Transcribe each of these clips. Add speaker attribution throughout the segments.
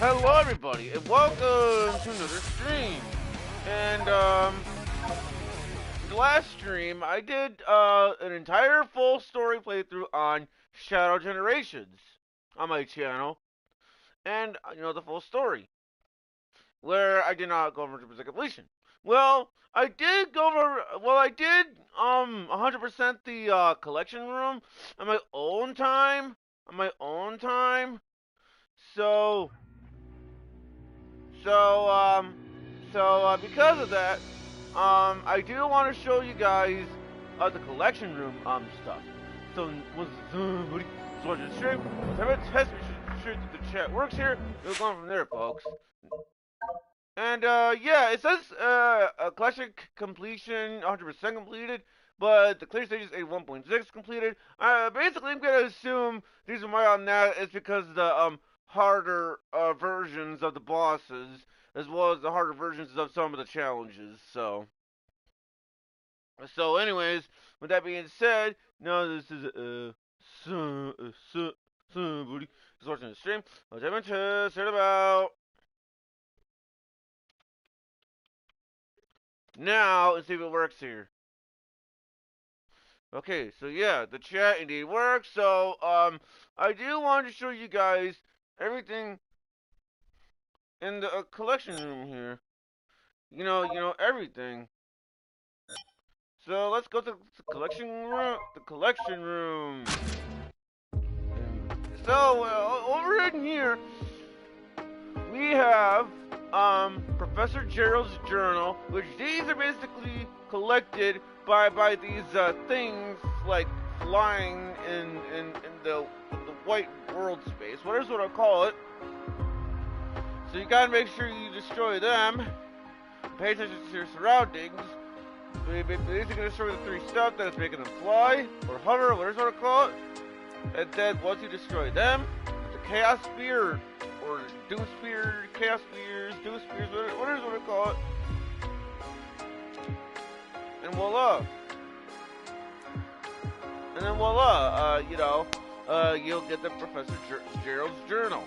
Speaker 1: Hello everybody, and welcome to another stream. And, the last stream, I did, an entire full story playthrough on Shadow Generations on my channel. And, the full story, where I did not go over to completion. Well, I did go over, 100% the, collection room on my own time. So, So, um, because of that, I do want to show you guys, the collection room, stuff. So, watching the stream, let's have a test, make sure that the chat works here. We're going from there, folks. And, yeah, it says, collection completion, 100% completed, but the clear stage is 81.6 completed. Basically, I'm gonna assume the reason why on that is because the, harder versions of the bosses, as well as the harder versions of some of the challenges. Anyways, with that being said, now this is somebody who's watching the stream. Let's have a test about. Now let's see if it works here. Okay, so yeah, the chat indeed works. So I do want to show you guys everything in the collection room here. You know everything. So let's go to the collection room. So over in here, we have Professor Gerald's journal, which these are basically collected by these things like flying in the white world space. What is what I call it? So you gotta make sure you destroy them. Pay attention to your surroundings. Basically destroy the three stuff that is making them fly, or hover, what is what I call it. And then once you destroy them, the Chaos Spear, or Dew Spear, Chaos Spears, Dew Spears, what is what I call it. And voila. And then voila, you'll get the Professor Gerald's journal.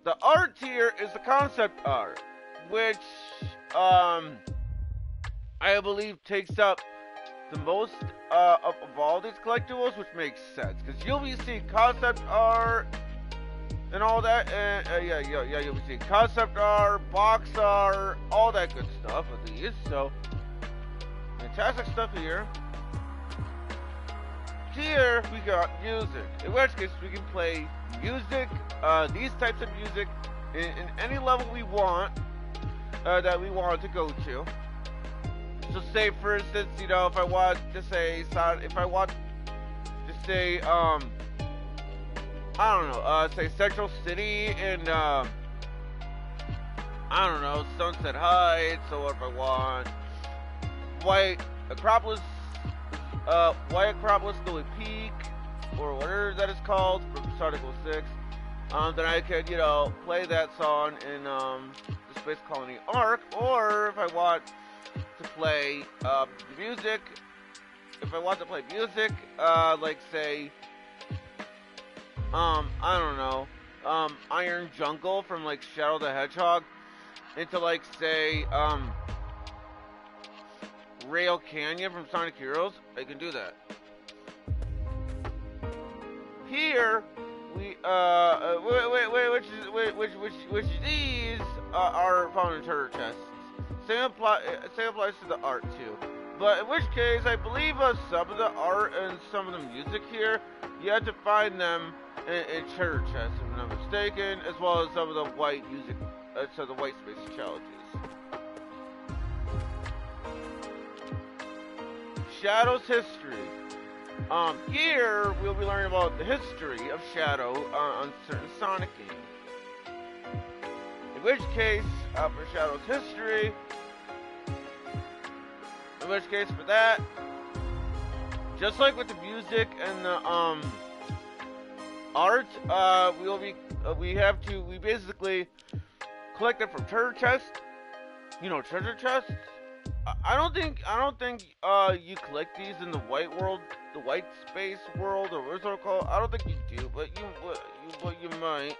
Speaker 1: The art here is the concept art, which, I believe takes up the most, of all these collectibles, which makes sense, because you'll be seeing concept art, and all that, and, you'll be seeing concept art, box art, all that good stuff with these, so, fantastic stuff here. Here, we got music, in which case we can play music, these types of music, in any level we want, that we want to go to. So say, for instance, if I want to say, I don't know, say Central City in, I don't know, Sunset Heights, or if I want White Acropolis, Snowy Peak, or whatever that is called, from Sonic 06, then I could, play that song in, the Space Colony Arc, or if I want to play, music, like, say, I don't know, Iron Jungle from, like, Shadow the Hedgehog, into, like, say, Rail Canyon from Sonic Heroes, I can do that. Here, we, which these, are found in treasure chests. Same applies to the art too. But in which case, I believe some of the art and some of the music here, you have to find them in treasure chests, if I'm not mistaken, as well as some of the white music, so the white space challenges. Shadow's history. Here we'll be learning about the history of Shadow on certain Sonic games. In which case, for Shadow's history, for that, just like with the music and the art, we basically collect it from treasure chests. Treasure chests. I don't think you collect these in the white world the white space world, or what's it called? I don't think you do, but you might.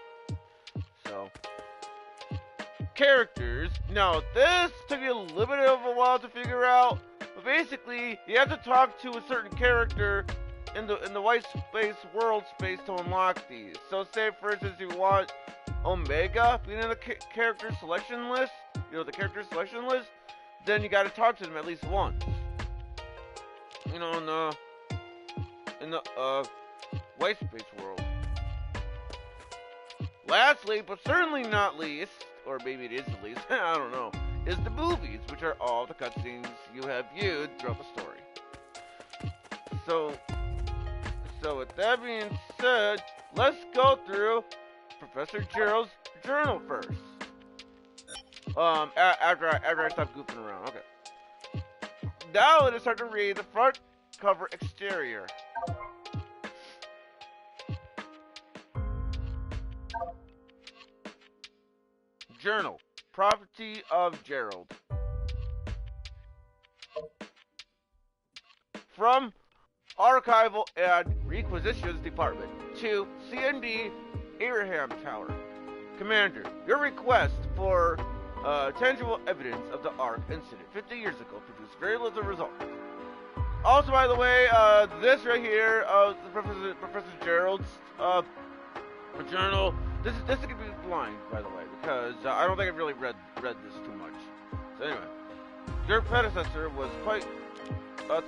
Speaker 1: So, characters. Now, this took me a little bit of a while to figure out, but basically, you have to talk to a certain character in the white space world space to unlock these. So, say for instance, you want Omega being in the character selection list, the character selection list, then you got to talk to them at least once. In the white space world. Lastly, but certainly not least, or maybe it is the least, I don't know, is the movies, which are all the cutscenes you have viewed throughout the story. So with that being said, let's go through Professor Gerald's journal first. After I stop goofing around, okay. Now it is time to read the front cover exterior. Journal, property of Gerald. From Archival and Requisitions Department to CND Abraham Tower. Commander, your request for tangible evidence of the Ark incident 50 years ago produced very little results. Also, by the way, this right here, Professor Gerald's journal. This could be blind, by the way, because I don't think I've really read this too much. So anyway, your predecessor was quite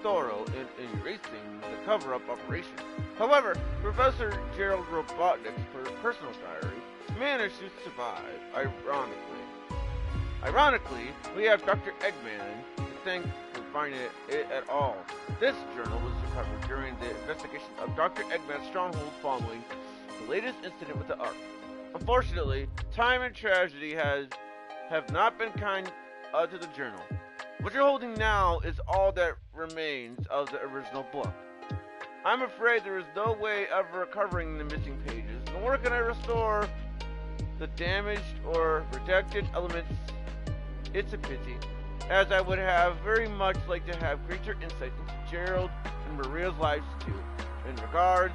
Speaker 1: thorough in erasing the cover-up operation. However, Professor Gerald Robotnik's personal diary managed to survive. Ironically, we have Dr. Eggman to thank for finding it at all. This journal was recovered during the investigation of Dr. Eggman's stronghold following the latest incident with the Ark. Unfortunately, time and tragedy have not been kind to the journal. What you're holding now is all that remains of the original book. I'm afraid there is no way of recovering the missing pages, nor can I restore the damaged or redacted elements. It's a pity, as I would have very much like to have greater insight into Gerald and Maria's lives too. In regards,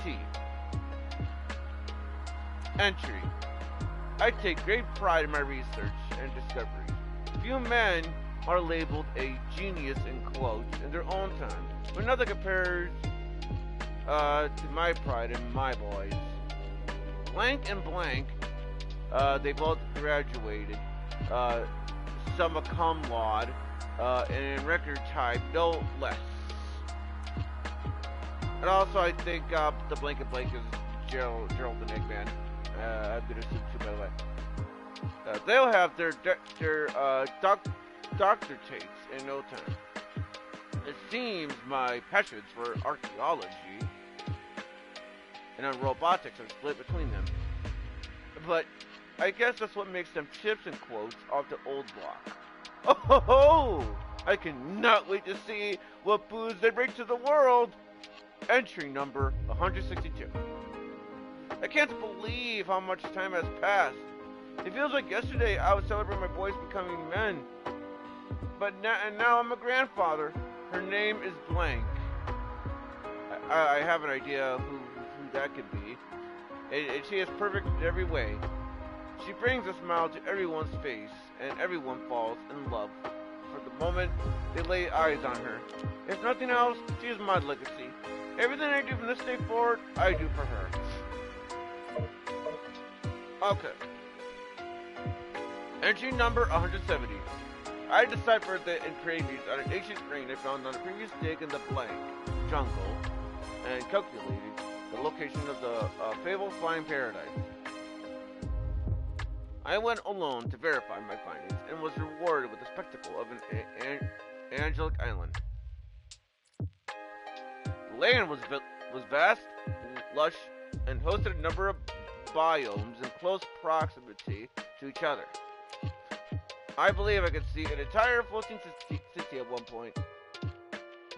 Speaker 1: T. Entry. I take great pride in my research and discoveries. Few men are labeled a genius in quotes in their own time, but nothing compares to my pride in my boys. Blank and blank, they both graduated, summa cum laude, and in record time, no less. And also, I think the blank and blank is Gerald and Eggman. I'm gonna assume too, by the way. They'll have their doctorates in no time. It seems my passions for archaeology and robotics are split between them. But I guess that's what makes them chips and quotes off the old block. Oh ho ho! I cannot wait to see what booze they bring to the world! Entry number 162. I can't believe how much time has passed. It feels like yesterday I was celebrating my boys becoming men. But now I'm a grandfather. Her name is blank. I have an idea who that could be. And she is perfect in every way. She brings a smile to everyone's face, and everyone falls in love for the moment they lay eyes on her. If nothing else, she is my legacy. Everything I do from this day forward, I do for her. Okay. Entry number 170. I deciphered the engravings on an ancient ring I found on a previous dig in the blank jungle and calculated the location of the fabled flying paradise. I went alone to verify my findings and was rewarded with the spectacle of an angelic island. The land was vast, lush, and hosted a number of biomes in close proximity to each other. I believe I could see an entire floating city at one point.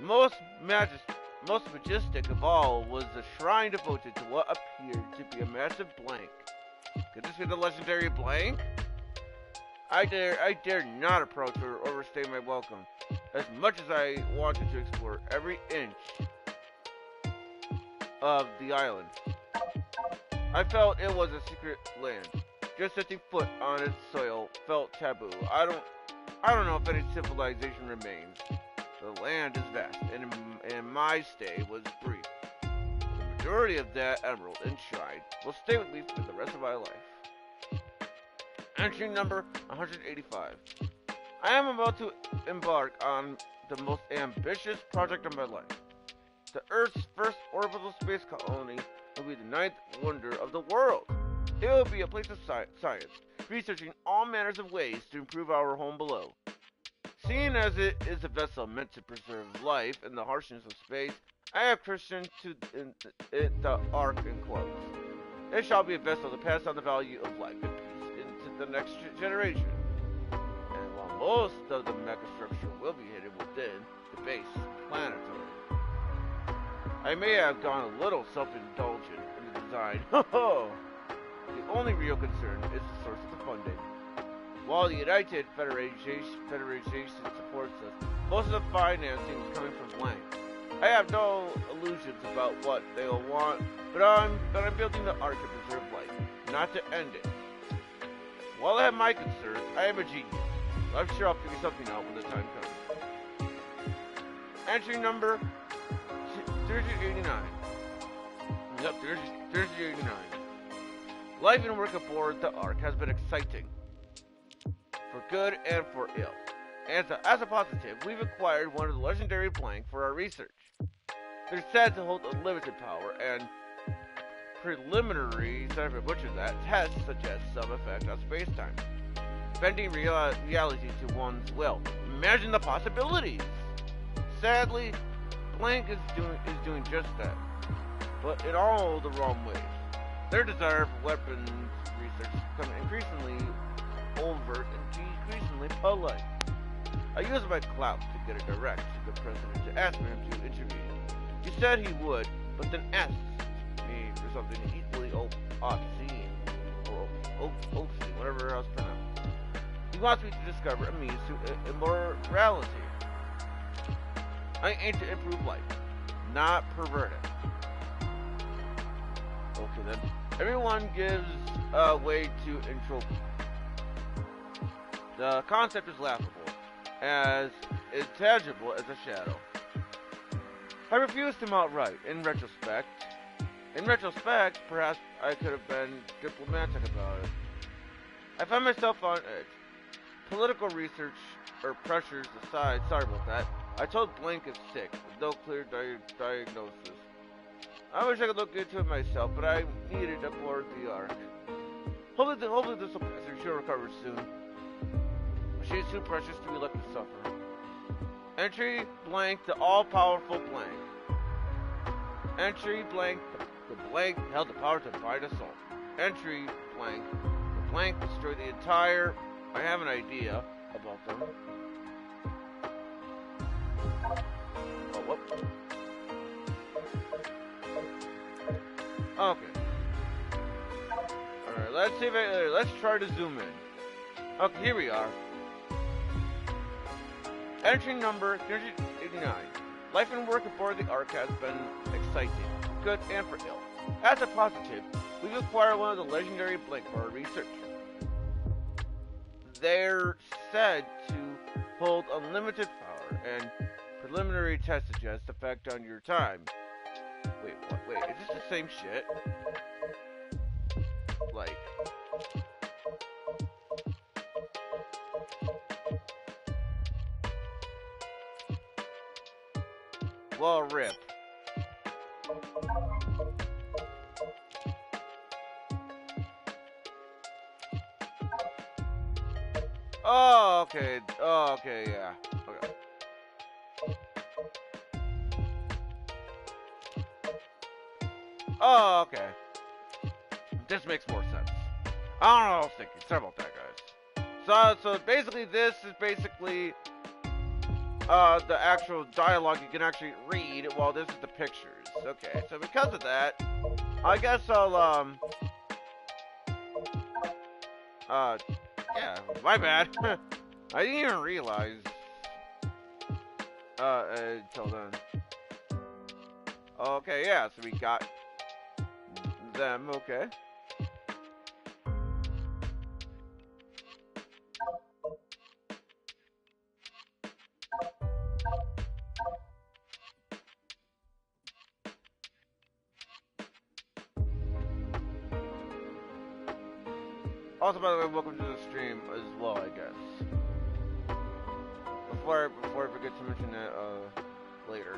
Speaker 1: Most majestic of all was the shrine devoted to what appeared to be a massive blank. Could this be the legendary blank? I dare not approach or overstay my welcome, as much as I wanted to explore every inch of the island. I felt it was a secret land. Just setting foot on its soil felt taboo. I don't know if any civilization remains. The land is vast, and my stay was brief. The majority of that emerald and shrine will stay with me for the rest of my life. Entry number 185. I am about to embark on the most ambitious project of my life. The Earth's first orbital space colony will be the ninth wonder of the world. It will be a place of science, researching all manners of ways to improve our home below. Seeing as it is a vessel meant to preserve life in the harshness of space, I have christened it the Ark in quotes. It shall be a vessel to pass on the value of life and peace into the next generation. And while most of the megastructure will be hidden within the base planetoid, I may have gone a little self-indulgent in the design. The only real concern is the source of the funding. While the United Federation supports us, most of the financing is coming from blank. I have no illusions about what they will want, but I'm building the Ark to preserve life, not to end it. While I have my concerns, I am a genius. I'm sure I'll figure something out when the time comes. Entry number 389. Yep, 389. Life and work aboard the Ark has been exciting, for good and for ill. As a positive, we've acquired one of the legendary blank for our research. They're said to hold unlimited power, and preliminary, sorry if I butchered that, tests suggest some effect on space-time, bending reality to one's will. Imagine the possibilities! Sadly, Blank is doing just that, but in all the wrong ways. Their desire for weapons research is becoming increasingly overt and increasingly polite. I used my clout to get a direct to the president to ask him to intervene. He said he would, but then asked me for something equally obscene, or obscene, whatever else pronounced. He wants me to discover a means to immorality. I aim to improve life, not pervert it. Okay then. Everyone gives way to entropy. The concept is laughable, as intangible as a shadow. I refused him outright. In retrospect, perhaps I could have been diplomatic about it. I found myself on edge. Political research or pressures aside, sorry about that. I told Blank is sick, with no clear diagnosis. I wish I could look into it myself, but I needed aboard the Ark. Hopefully this will pass and she'll recover soon. But she's too precious to be left to suffer. Entry Blank, the all-powerful Blank. Entry Blank, the Blank held the power to bind us all. Entry Blank, the Blank destroyed the entire... I have an idea about them. Oh, whoop. Okay. Alright, let's see if let's try to zoom in. Okay, here we are. Entry number 389. Life and work aboard the Ark has been exciting, good and for ill. As a positive, we've acquired one of the legendary blank for our research. They're said to hold unlimited power, and preliminary tests suggest effect on your time. Wait, what? Wait, is this the same shit? Like... Well, rip. Oh, okay. Oh, okay, yeah. Okay. Oh, okay. This makes more sense. I don't know what I was thinking. Sorry about that, guys. So basically, this is basically the actual dialogue you can actually read, while this is the pictures. Okay, so because of that, I guess I'll, yeah, my bad. I didn't even realize, until then. Okay, yeah, so we got them, okay. Also, by the way, welcome to the stream as well, I guess. Before I forget to mention that later.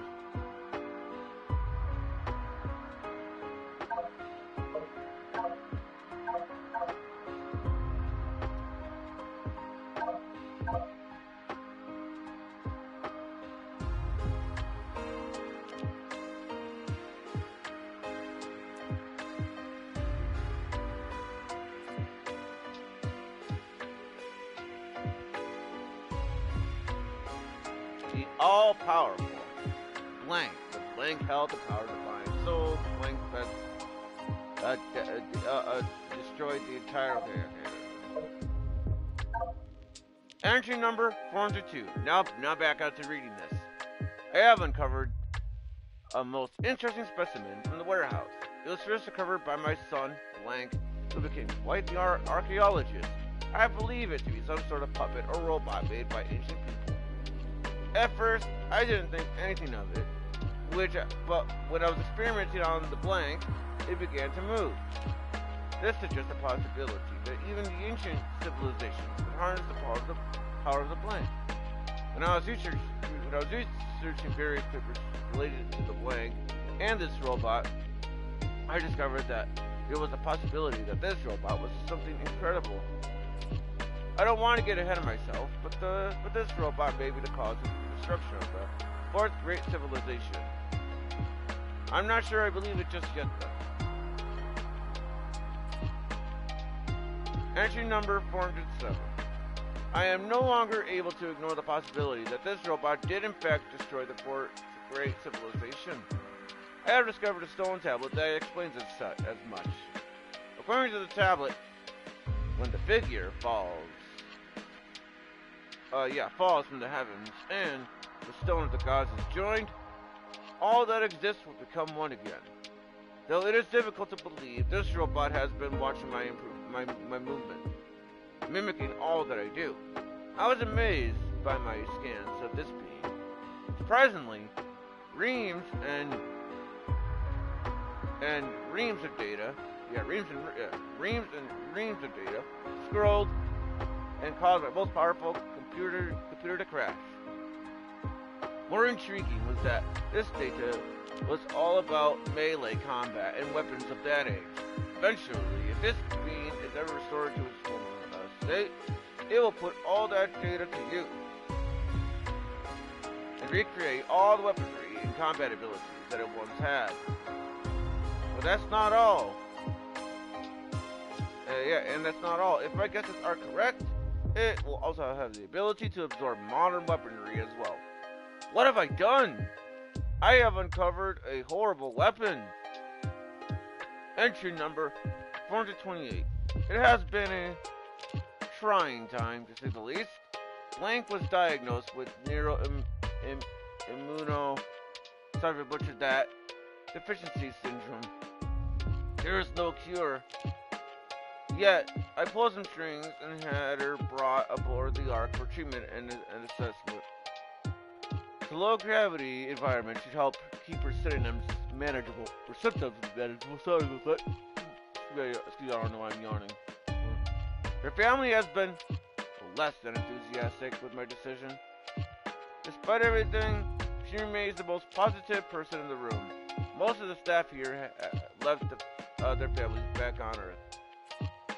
Speaker 1: The all-powerful Blank. The Blank held the power to find soul. Blank that destroyed the entire. Okay. Entry number 402. Now back out to reading this. I have uncovered a most interesting specimen from the warehouse. It was first discovered by my son, Blank, who became quite the archaeologist. I believe it to be some sort of puppet or robot made by ancient people. At first, I didn't think anything of it, but when I was experimenting on the Blank, it began to move. This suggests a possibility that even the ancient civilizations could harness the power of the Blank. When I was researching various papers related to the Blank and this robot, I discovered that there was a possibility that this robot was something incredible. I don't want to get ahead of myself, but this robot may be the cause of the destruction of the fourth great civilization. I'm not sure I believe it just yet, though. Entry number 407. I am no longer able to ignore the possibility that this robot did in fact destroy the fourth great civilization. I have discovered a stolen tablet that explains as much. According to the tablet, when the figure falls from the heavens and the stone of the gods is joined, all that exists will become one again. Though it is difficult to believe, this robot has been watching my movement, mimicking all that I do. I was amazed by my scans of this being. Surprisingly, reams of data, scrolled and caused my most powerful computer to crash. More intriguing was that this data was all about melee combat and weapons of that age. Eventually, if this being is ever restored to its former state, it will put all that data to use and recreate all the weaponry and combat abilities that it once had. But that's not all. And that's not all. If my guesses are correct, it will also have the ability to absorb modern weaponry as well. What have I done? I have uncovered a horrible weapon. Entry number 428. It has been a trying time, to say the least. Blank was diagnosed with sorry if I butchered that, deficiency syndrome. There is no cure. Yet, I pulled some strings and had her brought aboard the Ark for treatment and assessment. The low gravity environment should help keep her symptoms manageable. Sorry about that. Excuse me, I don't know why I'm yawning. Her family has been less than enthusiastic with my decision. Despite everything, she remains the most positive person in the room. Most of the staff here left their families back on Earth,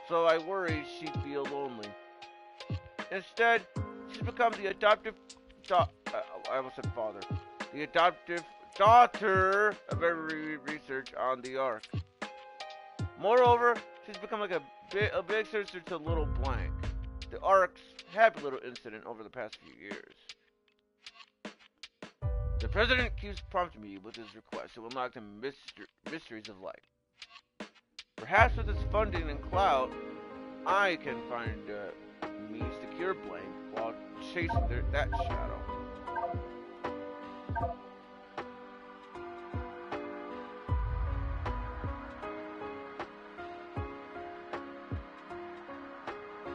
Speaker 1: so I worried she'd feel lonely. Instead, she's become the adoptive I almost said father. The adoptive daughter of every research on the Ark. Moreover, she's become like a big sister to Little Blank, the Ark's happy little incident over the past few years. The president keeps prompting me with his request to unlock the mysteries of life. Perhaps with his funding and clout, I can find means to cure Blank while chasing that shadow.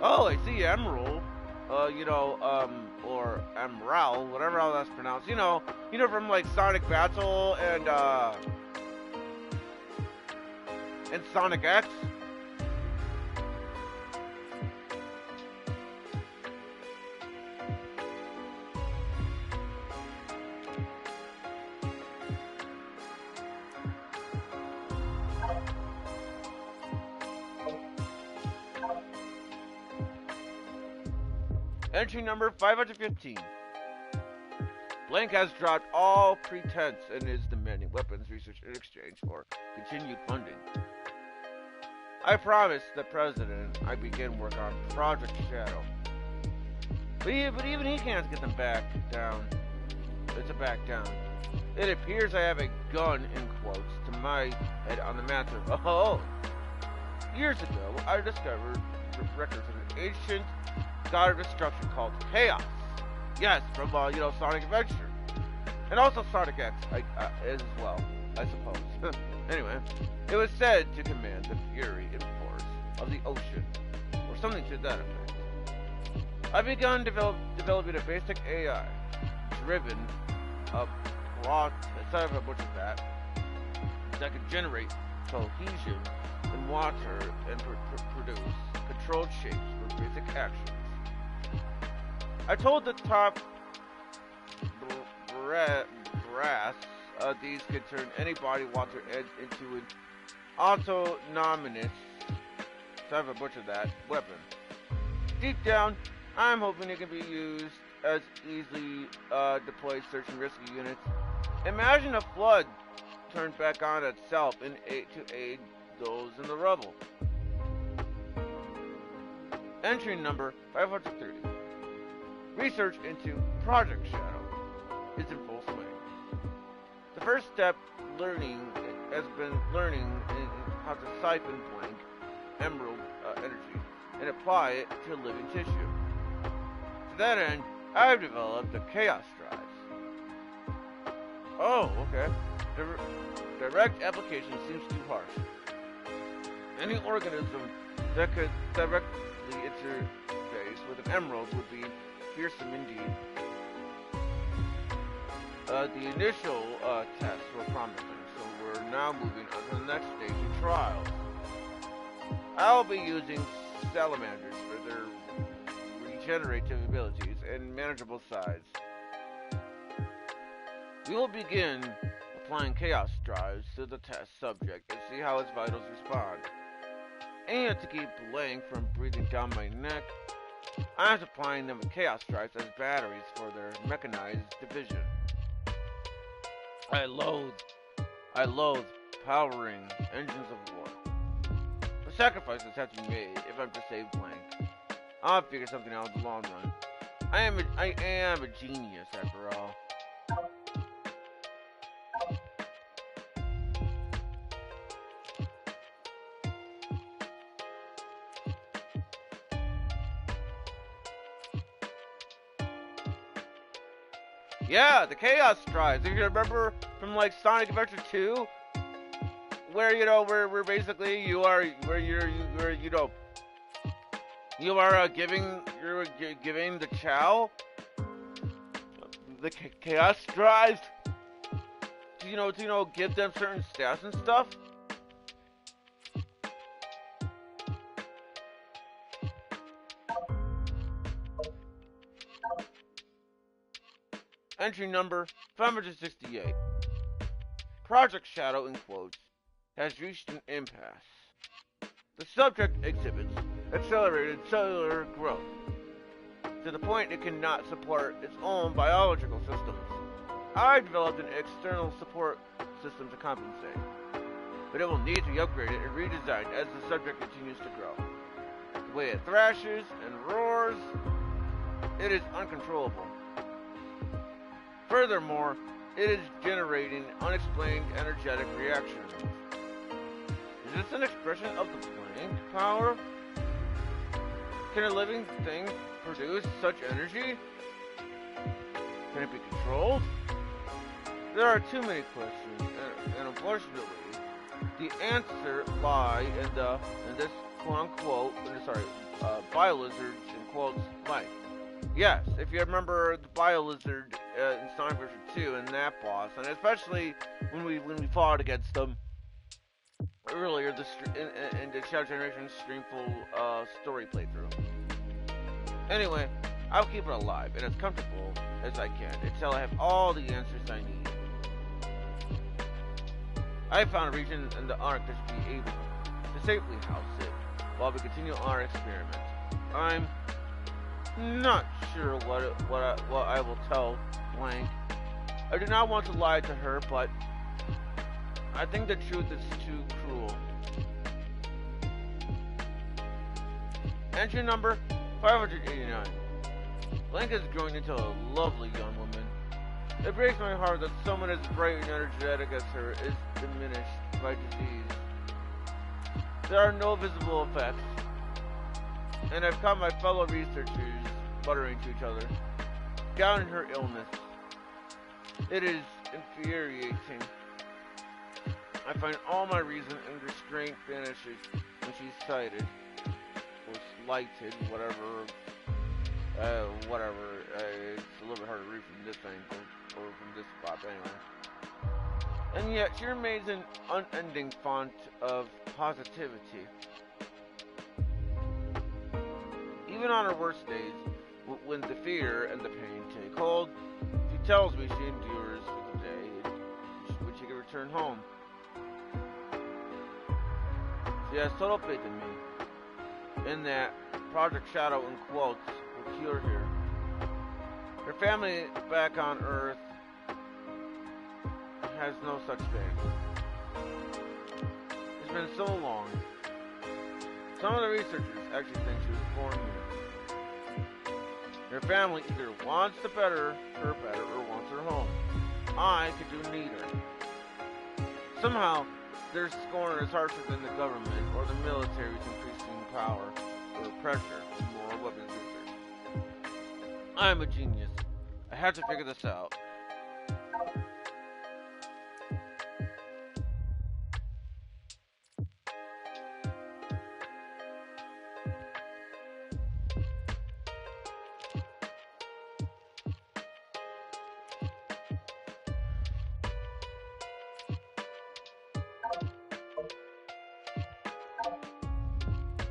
Speaker 1: Oh, I see Emerald. Or Emerald, whatever how that's pronounced. From like Sonic Battle and Sonic X. Entry number 515. Blank has dropped all pretense and is demanding weapons research in exchange for continued funding. I promised the president I begin work on Project Shadow. But even he can't get them back down. It's a back down. It appears I have a gun, in quotes, to my head on the mantle. Oh! Years ago, I discovered records of an ancient god of destruction called Chaos. Yes, from, Sonic Adventure. And also Sonic X, as well, I suppose. Anyway, it was said to command the fury and force of the ocean, or something to that effect. I begun developing a basic AI, driven up instead of a bunch of that could generate cohesion in water and produce controlled shapes for basic actions. I told the top brass these could turn any body water edge into an autonomous, so I have a bunch of that, weapon. Deep down, I'm hoping it can be used as easily deployed search and rescue units. Imagine a flood turned back on itself to aid those in the rubble. Entry number 530. Research into Project Shadow is in full swing. The first step has been learning how to siphon blank emerald energy and apply it to living tissue. To that end, I've developed the Chaos Drives. Oh, okay. Direct application seems too harsh. Any organism that could directly interface with an emerald would be fearsome indeed. The initial tests were promising, so we're now moving on to the next stage of trials. I'll be using salamanders for their regenerative abilities and manageable size. We will begin applying chaos drives to the test subject and see how its vitals respond. And to keep Blank from breathing down my neck, I'm supplying them with chaos drives as batteries for their mechanized division. I loathe powering engines of war. But sacrifices have to be made if I'm to save Blank. I'll figure something out in the long run. I am a genius after all. Yeah, the Chaos Drives. If you remember from like Sonic Adventure 2, where basically you are giving the Chow the Chaos Drives to give them certain stats and stuff. Entry number 568. Project Shadow, in quotes, has reached an impasse. The subject exhibits accelerated cellular growth, to the point it cannot support its own biological systems. I developed an external support system to compensate, but it will need to be upgraded and redesigned as the subject continues to grow. The way it thrashes and roars, it is uncontrollable. Furthermore, it is generating unexplained energetic reactions. Is this an expression of the Blank power? Can a living thing produce such energy? Can it be controlled? There are too many questions, and unfortunately, the answer lie in this biolizards in quotes life. Yes, if you remember the biolizard in Sonic version 2 and that boss, and especially when we fought against them earlier in the Shadow Generation Streamful story playthrough. Anyway, I'll keep it alive and as comfortable as I can until I have all the answers I need. I found a region in the Ark that should be able to safely house it while we continue our experiment. I'm not sure what I will tell Blank. I do not want to lie to her, but I think the truth is too cruel. Entry number 589. Blank is growing into a lovely young woman. It breaks my heart that someone as bright and energetic as her is diminished by disease. There are no visible effects, and I've caught my fellow researchers muttering to each other, doubting her illness. It is infuriating. I find all my reason and restraint vanishes when she's sighted, or slighted, whatever. It's a little bit hard to read from this angle, or from this spot, anyway. And yet, she remains an unending font of positivity. Even on her worst days, when the fear and the pain take hold, she tells me she endures for the day when she can return home. She has total faith in me, in that Project Shadow in quotes will cure her. Her family back on Earth has no such faith. It's been so long. Some of the researchers actually think she was born here. Her family either wants to better her better or wants her home. I could do neither. Somehow, their scorn is harsher than the government or the military's increasing power or pressure for more weapons research. I'm a genius. I have to figure this out.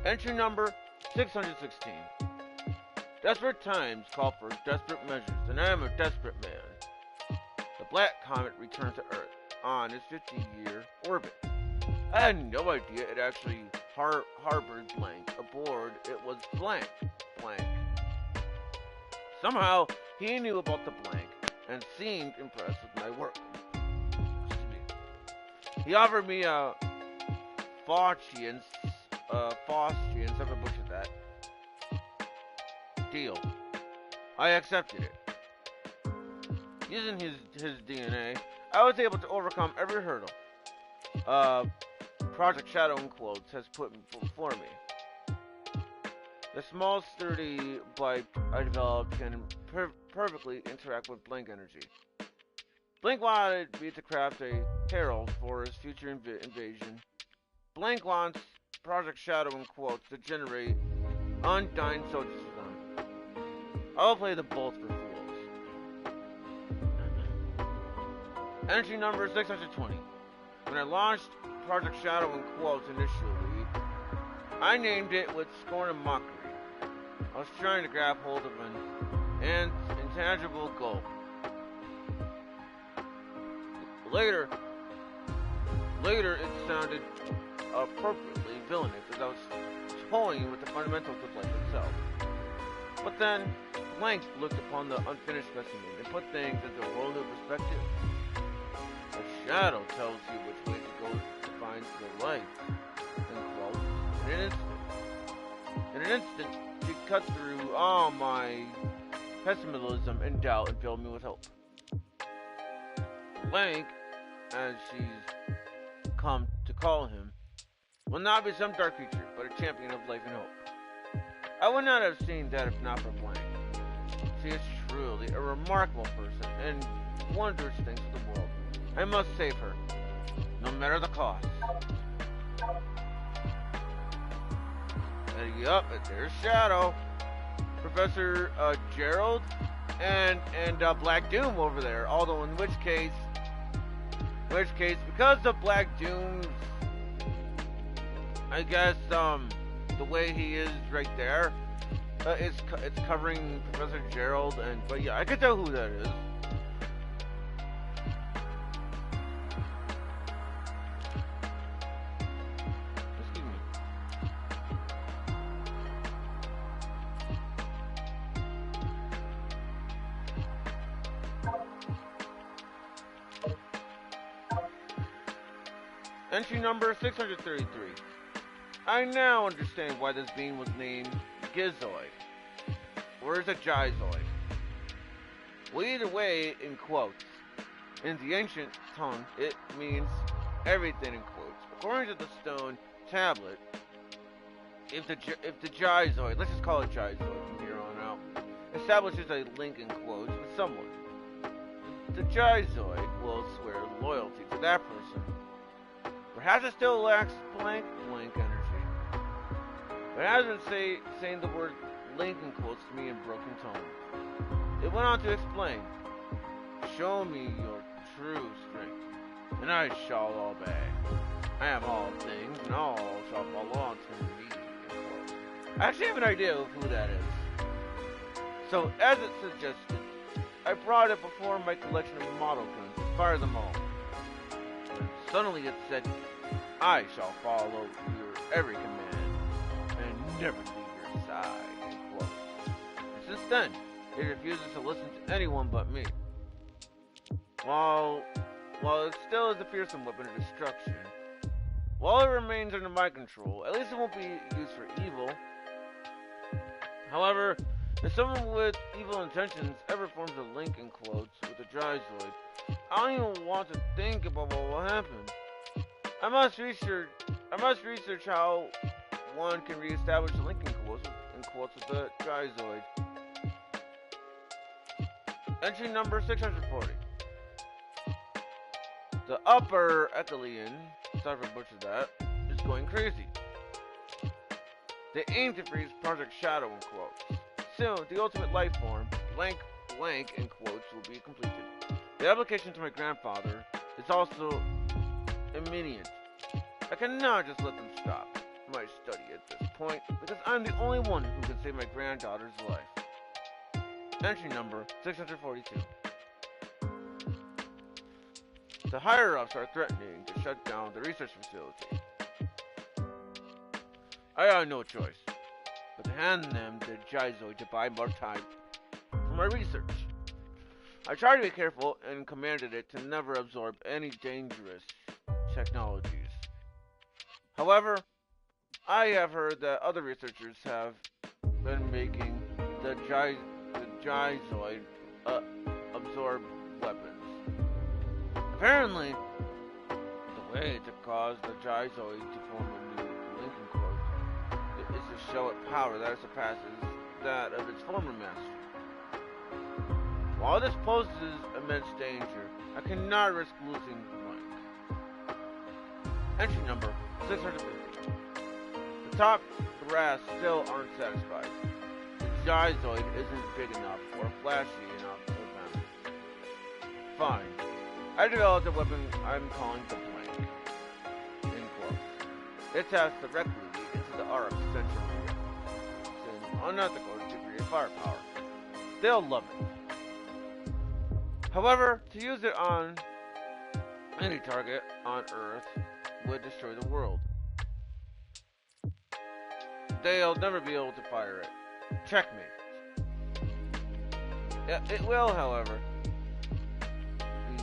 Speaker 1: Entry number 616. Desperate times call for desperate measures, and I am a desperate man. The Black Comet returned to Earth on its 50-year orbit. I had no idea it actually harbored Blank aboard. It was Blank. Somehow, he knew about the Blank and seemed impressed with my work. He offered me a Faustian, sorry if I butchered that, deal. I accepted it. Using his DNA, I was able to overcome every hurdle Project Shadow in quotes has put before me. The small, sturdy bike I developed can perfectly interact with Blink energy. Blink wanted me to craft a herald for his future invasion. Blink wants Project Shadow in quotes to generate undying soldiers for them. I'll play the both for fools. Entry number 620. When I launched Project Shadow in quotes initially, I named it with scorn and mockery. I was trying to grab hold of an intangible goal. Later it sounded appropriately villainous as I was toying with the fundamentals of life itself. But then, Blank looked upon the unfinished specimen and put things into a whole new perspective. The shadow tells you which way to go to find the light. In an instant, she cut through all my pessimism and doubt and filled me with hope. Blank, as she's come to call him, will not be some dark creature, but a champion of life and hope. I would not have seen that if not for Blank. She is truly a remarkable person and wondrous things to the world. I must save her, no matter the cost. Yup, there's Shadow, Professor Gerald, and Black Doom over there. Although in which case, because of Black Doom's, I guess the way he is right there, it's covering Professor Gerald, but yeah, I can tell who that is. Excuse me. Entry number 633. I now understand why this being was named Gizoid. Or is it Gizoid? Well, either way, in quotes. In the ancient tongue, it means everything in quotes. According to the stone tablet, if the Gizoid, let's just call it Gizoid from here on out, establishes a link in quotes with someone, the Gizoid will swear loyalty to that person. Perhaps it still lacks blank energy. But as in saying the word link in quotes to me in broken tones. It went on to explain, show me your true strength, and I shall obey. I am all things, and all shall belong to me, in quotes. I actually have an idea of who that is. So, as it suggested, I brought it before my collection of model guns and fired them all. And suddenly it said, I shall follow your every command, and never leave your side, end quote. And since then, it refuses to listen to anyone but me. While it still is a fearsome weapon of destruction, while it remains under my control, at least it won't be used for evil. However, if someone with evil intentions ever forms a link in quotes with a Gizoid, I don't even want to think about what will happen. I must research how one can reestablish a link in quotes with the Gizoid. Entry number 640. The upper Echelon, sorry for butchered that, is going crazy. They aim to freeze Project Shadow in quotes. Soon, the ultimate life form, blank in quotes, will be completed. The application to my grandfather is also imminent. I cannot just let them stop my study at this point, because I'm the only one who can save my granddaughter's life. Entry number 642. The higher-ups are threatening to shut down the research facility. I had no choice but to hand them the Gizoid to buy more time for my research. I tried to be careful and commanded it to never absorb any dangerous technologies. However, I have heard that other researchers have been making the Gizoid absorb weapons. Apparently, the way to cause the Gizoid to form a new link in quote is to show it power that surpasses that of its former master. While this poses immense danger, I cannot risk losing the link. Entry number 650. The top brass still aren't satisfied. The Gizoid isn't big enough or flashy enough for them. Fine. I developed a weapon I'm calling the Blank. In quotes. It taps directly into the aura of Central Korea. It's an unethical degree of firepower. They'll love it. However, to use it on any target on Earth would destroy the world. They'll never be able to fire it. Checkmate. It will, however, be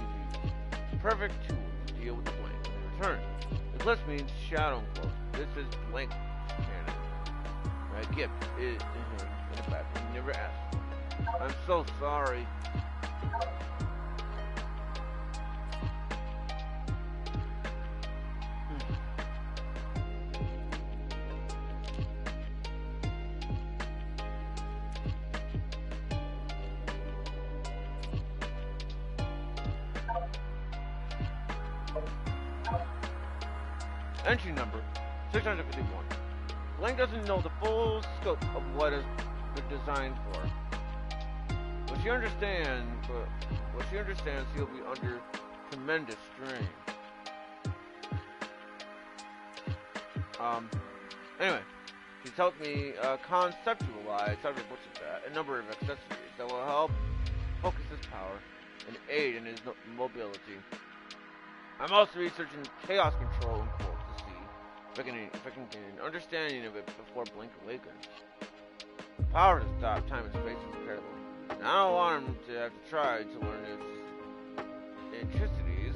Speaker 1: the perfect tool to deal with the Blank in return. The plus means shadow quote. This is Blank cannon. My gift is to him in the back he never asked for. I'm so sorry. Entry number 651. Blank doesn't know the full scope of what has been designed for. What she understands he'll be under tremendous strain. Anyway, she's helped me conceptualize a number of accessories that will help focus his power and aid in his mobility. I'm also researching chaos control in Quote to see if I can gain an understanding of it before Blink awakens. The power to stop time and space is incredible, and I don't want him to have to try to learn its intricacies.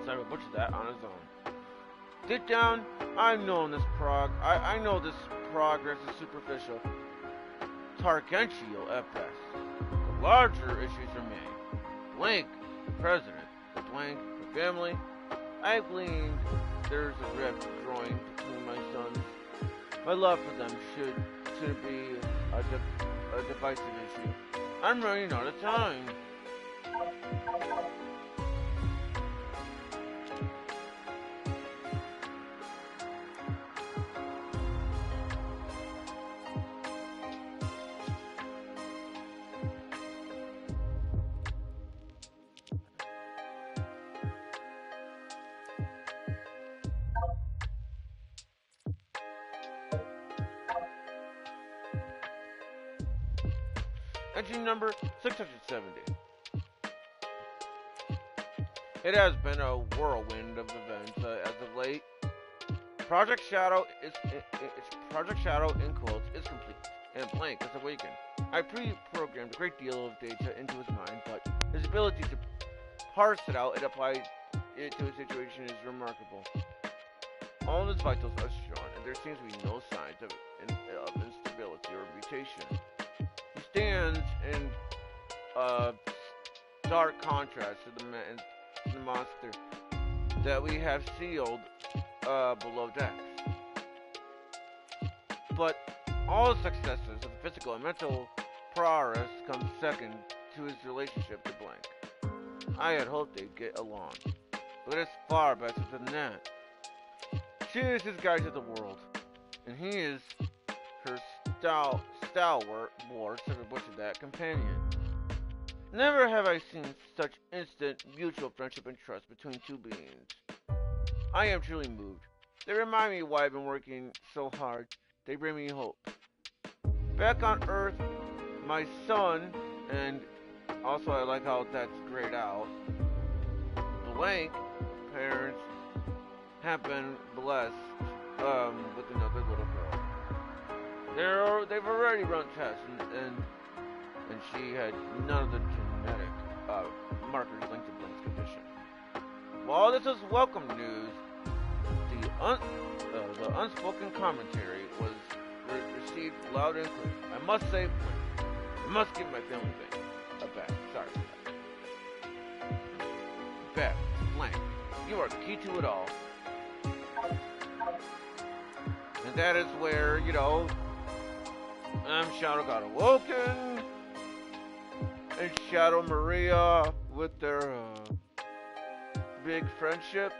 Speaker 1: So I will butcher that on his own. Deep down, I know this progress is superficial, tangential at best. The larger issues remain. Blink, the president, the Blank, the family. I gleaned there's a rift growing between my sons. My love for them should be a divisive issue. I'm running out of time. Entry number 670. It has been a whirlwind of events as of late. Project Shadow in quotes is complete, and Blank is awakened. I pre-programmed a great deal of data into his mind, but his ability to parse it out and apply it to his situation is remarkable. All of his vitals are strong, and there seems to be no signs of instability or mutation. He stands in stark contrast to the monster that we have sealed below decks. But all the successes of physical and mental prowess come second to his relationship to Blank. I had hoped they'd get along, but it's far better than that. She is his guide to the world, and he is her stalwart companion. Never have I seen such instant mutual friendship and trust between two beings. I am truly moved. They remind me why I've been working so hard. They bring me hope. Back on Earth, my son, and also I like how that's grayed out, Blank parents have been blessed with another little girl. They've already run tests, and she had none of the genetic markers linked to Blink's condition. While this is welcome news, the unspoken commentary was received loud and clear. I must say, I must give my family a back. Sorry for that. Beth, Blank, you are the key to it all. And that is where, Shadow got awoken, and Shadow Maria with their big friendship.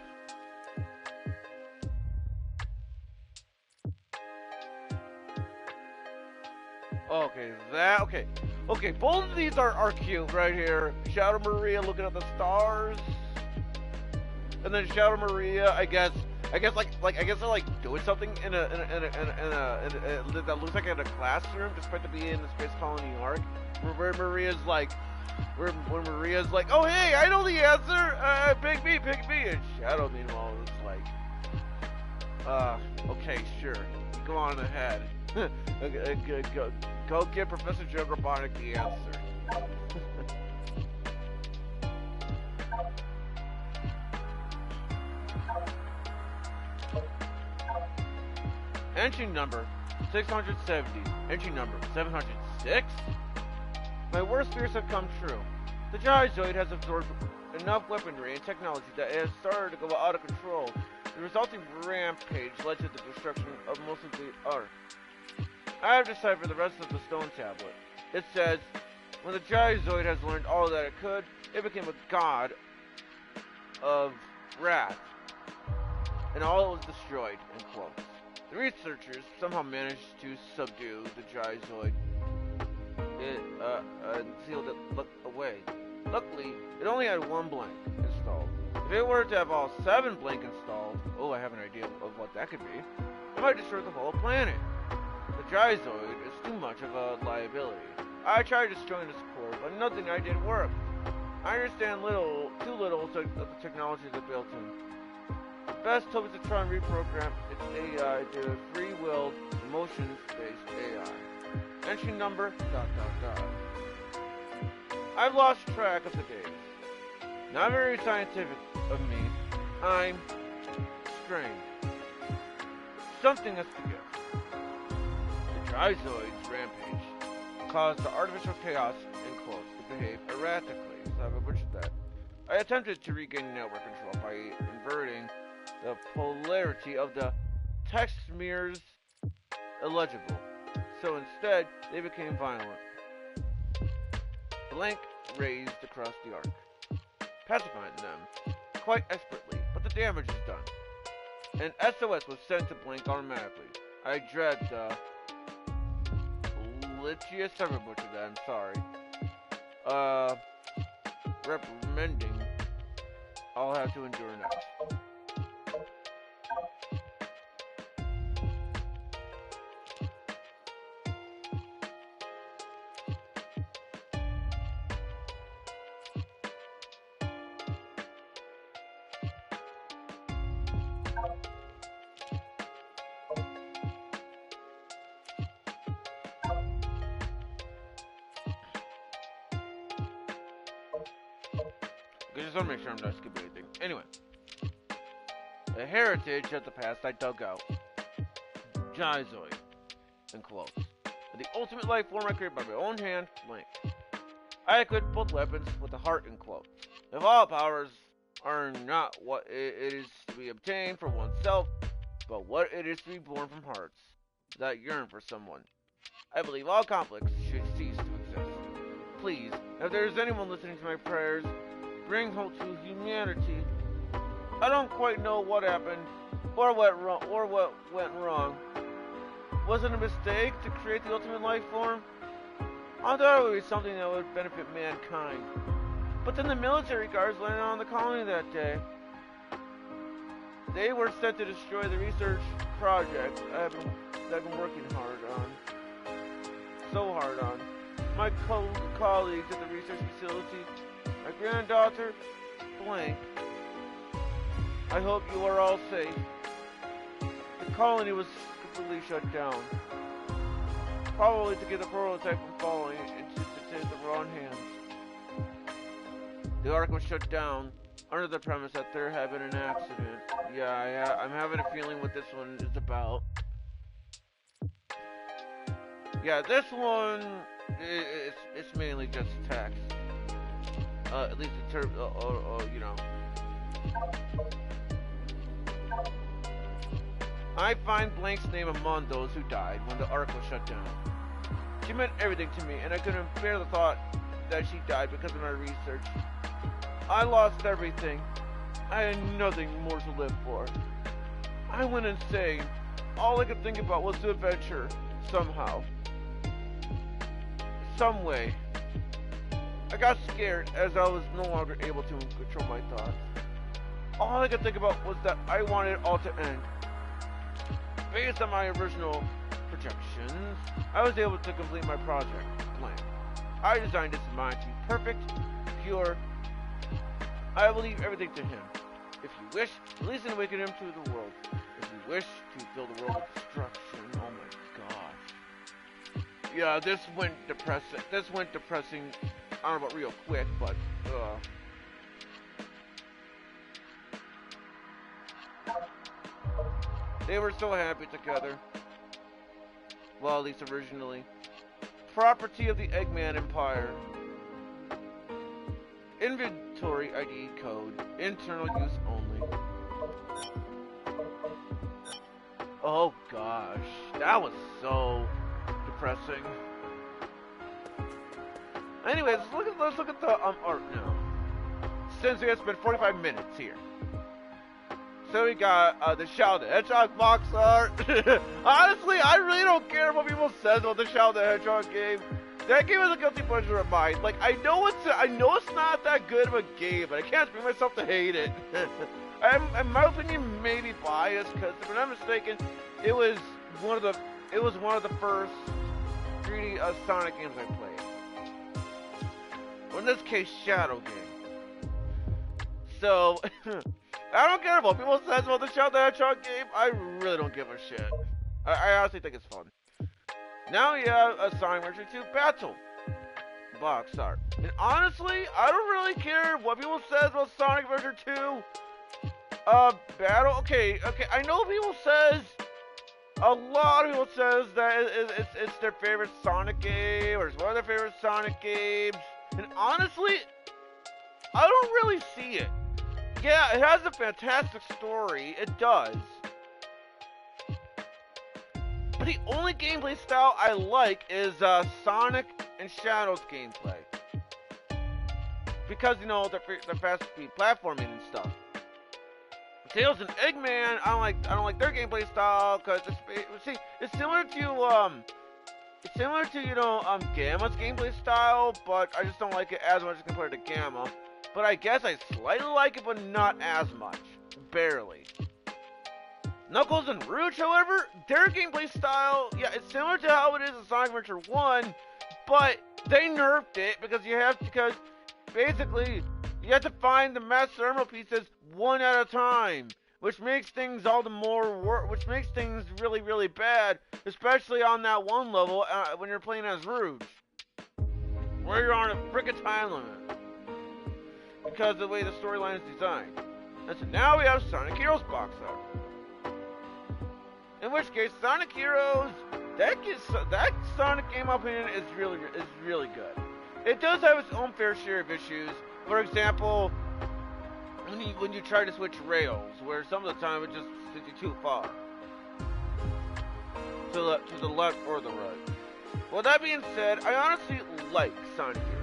Speaker 1: Okay, both of these are cute right here. Shadow Maria looking at the stars, and then Shadow Maria, I guess they're like doing something in a that looks like in a classroom, despite to be in the space colony New York, where Maria's like, oh hey, I know the answer, pick me, and Shadow meanwhile is like, okay, sure, go on ahead, go get Professor Joe Robotnik the answer. Entry number 670. Entry number 706? My worst fears have come true. The Gyzoid has absorbed enough weaponry and technology that it has started to go out of control. The resulting rampage led to the destruction of most of the Earth. I have deciphered the rest of the stone tablet. It says, when the Gyzoid has learned all that it could, it became a god of wrath, and all was destroyed, in quotes. The researchers somehow managed to subdue the Gizoid and sealed it away. Luckily, it only had one blank installed. If it were to have all 7 blank installed, oh, I have an idea of what that could be, it might destroy the whole planet. The Gizoid is too much of a liability. I tried destroying its core, but nothing I did worked. I understand too little of the technology that built him. The best hope is to try and reprogram its AI to a free-willed, emotions-based AI. Entry number, ... I've lost track of the days. Not very scientific of me. I'm strained. Something has to give. The Gizoid's rampage caused the artificial chaos and quotes to behave erratically. So I've butchered that. I attempted to regain network control by inverting the polarity of the text mirrors illegible. So instead, they became violent. Blank raised across the arc, pacifying them quite expertly, but the damage is done. An SOS was sent to Blank automatically. I dread the litigious server butcher that, I'm sorry. Reprimanding I'll have to endure next. I just want to make sure I'm not skipping anything. Anyway, the heritage of the past I dug out. Gizoid, in quotes. The ultimate life form I created by my own hand, Blank. I equipped both weapons with a heart, in quotes. If all powers are not what it is to be obtained for oneself, but what it is to be born from hearts that yearn for someone, I believe all conflicts should cease to exist. Please, if there is anyone listening to my prayers, bring hope to humanity. I don't quite know what happened, or what went wrong. Was it a mistake to create the ultimate life form? I thought it would be something that would benefit mankind. But then the military guards landed on the colony that day. They were sent to destroy the research project I've been working hard on. So hard on. My colleagues at the research facility, my granddaughter, Blank. I hope you are all safe. The colony was completely shut down. Probably to get the prototype from falling into the wrong hands. The arc was shut down under the premise that there had been an accident. Yeah, I'm having a feeling what this one is about. Yeah, this one, it's mainly just text. At least in terms, you know. I find Blank's name among those who died when the arc was shut down. She meant everything to me, and I couldn't bear the thought that she died because of my research. I lost everything. I had nothing more to live for. I went insane. All I could think about was the adventure, somehow. Some way. I got scared as I was no longer able to control my thoughts. All I could think about was that I wanted it all to end. Based on my original projections, I was able to complete my project plan. I designed its mind to be perfect, pure. I will leave everything to him. If you wish, release and awaken him to the world. If you wish to fill the world with destruction, oh my god. Yeah, this went depressing. I don't know about real quick, but they were so happy together. Well, at least originally. Property of the Eggman Empire. Inventory ID code. Internal use only. Oh gosh. That was so depressing. Anyways, let's look at the art now. Since it's been 45 minutes here. So we got the Shadow the Hedgehog box art. Honestly, I really don't care what people say about the Shadow the Hedgehog game. That game is a guilty pleasure of mine. Like, I know it's not that good of a game, but I can't bring myself to hate it. In my opinion, maybe biased, because if I'm not mistaken, it was one of the first 3D Sonic games I played. Or in this case, Shadow game. So, I don't care what people say about the Shadow the Hedgehog game. I really don't give a shit. I honestly think it's fun. Now we have a Sonic Adventure 2 Battle box art. And honestly, I don't really care what people say about Sonic Adventure 2 Battle. Okay, I know people a lot of people says that it's their favorite Sonic game, or it's one of their favorite Sonic games. And honestly, I don't really see it. Yeah, it has a fantastic story. It does. But the only gameplay style I like is Sonic and Shadow's gameplay. Because, you know, they're fast speed platforming and stuff. Tails and Eggman, I don't like their gameplay style, because it's similar to you know, Gamma's gameplay style, but I just don't like it as much as compared to Gamma. But I guess I slightly like it, but not as much. Barely. Knuckles and Rouge, however, their gameplay style, yeah, it's similar to how it is in Sonic Adventure 1, but they nerfed it because basically, you have to find the Master Emerald pieces one at a time, which makes things which makes things really, really bad, especially on that one level when you're playing as Rouge, where you're on a frickin' time limit, because of the way the storyline is designed. And so now we have Sonic Heroes box art. In which case, Sonic Heroes, that Sonic game, in my opinion, is really good. It does have its own fair share of issues. For example, when you try to switch rails, where some of the time it just sends you too far to the left or the right. Well, that being said, I honestly like Sonic Heroes.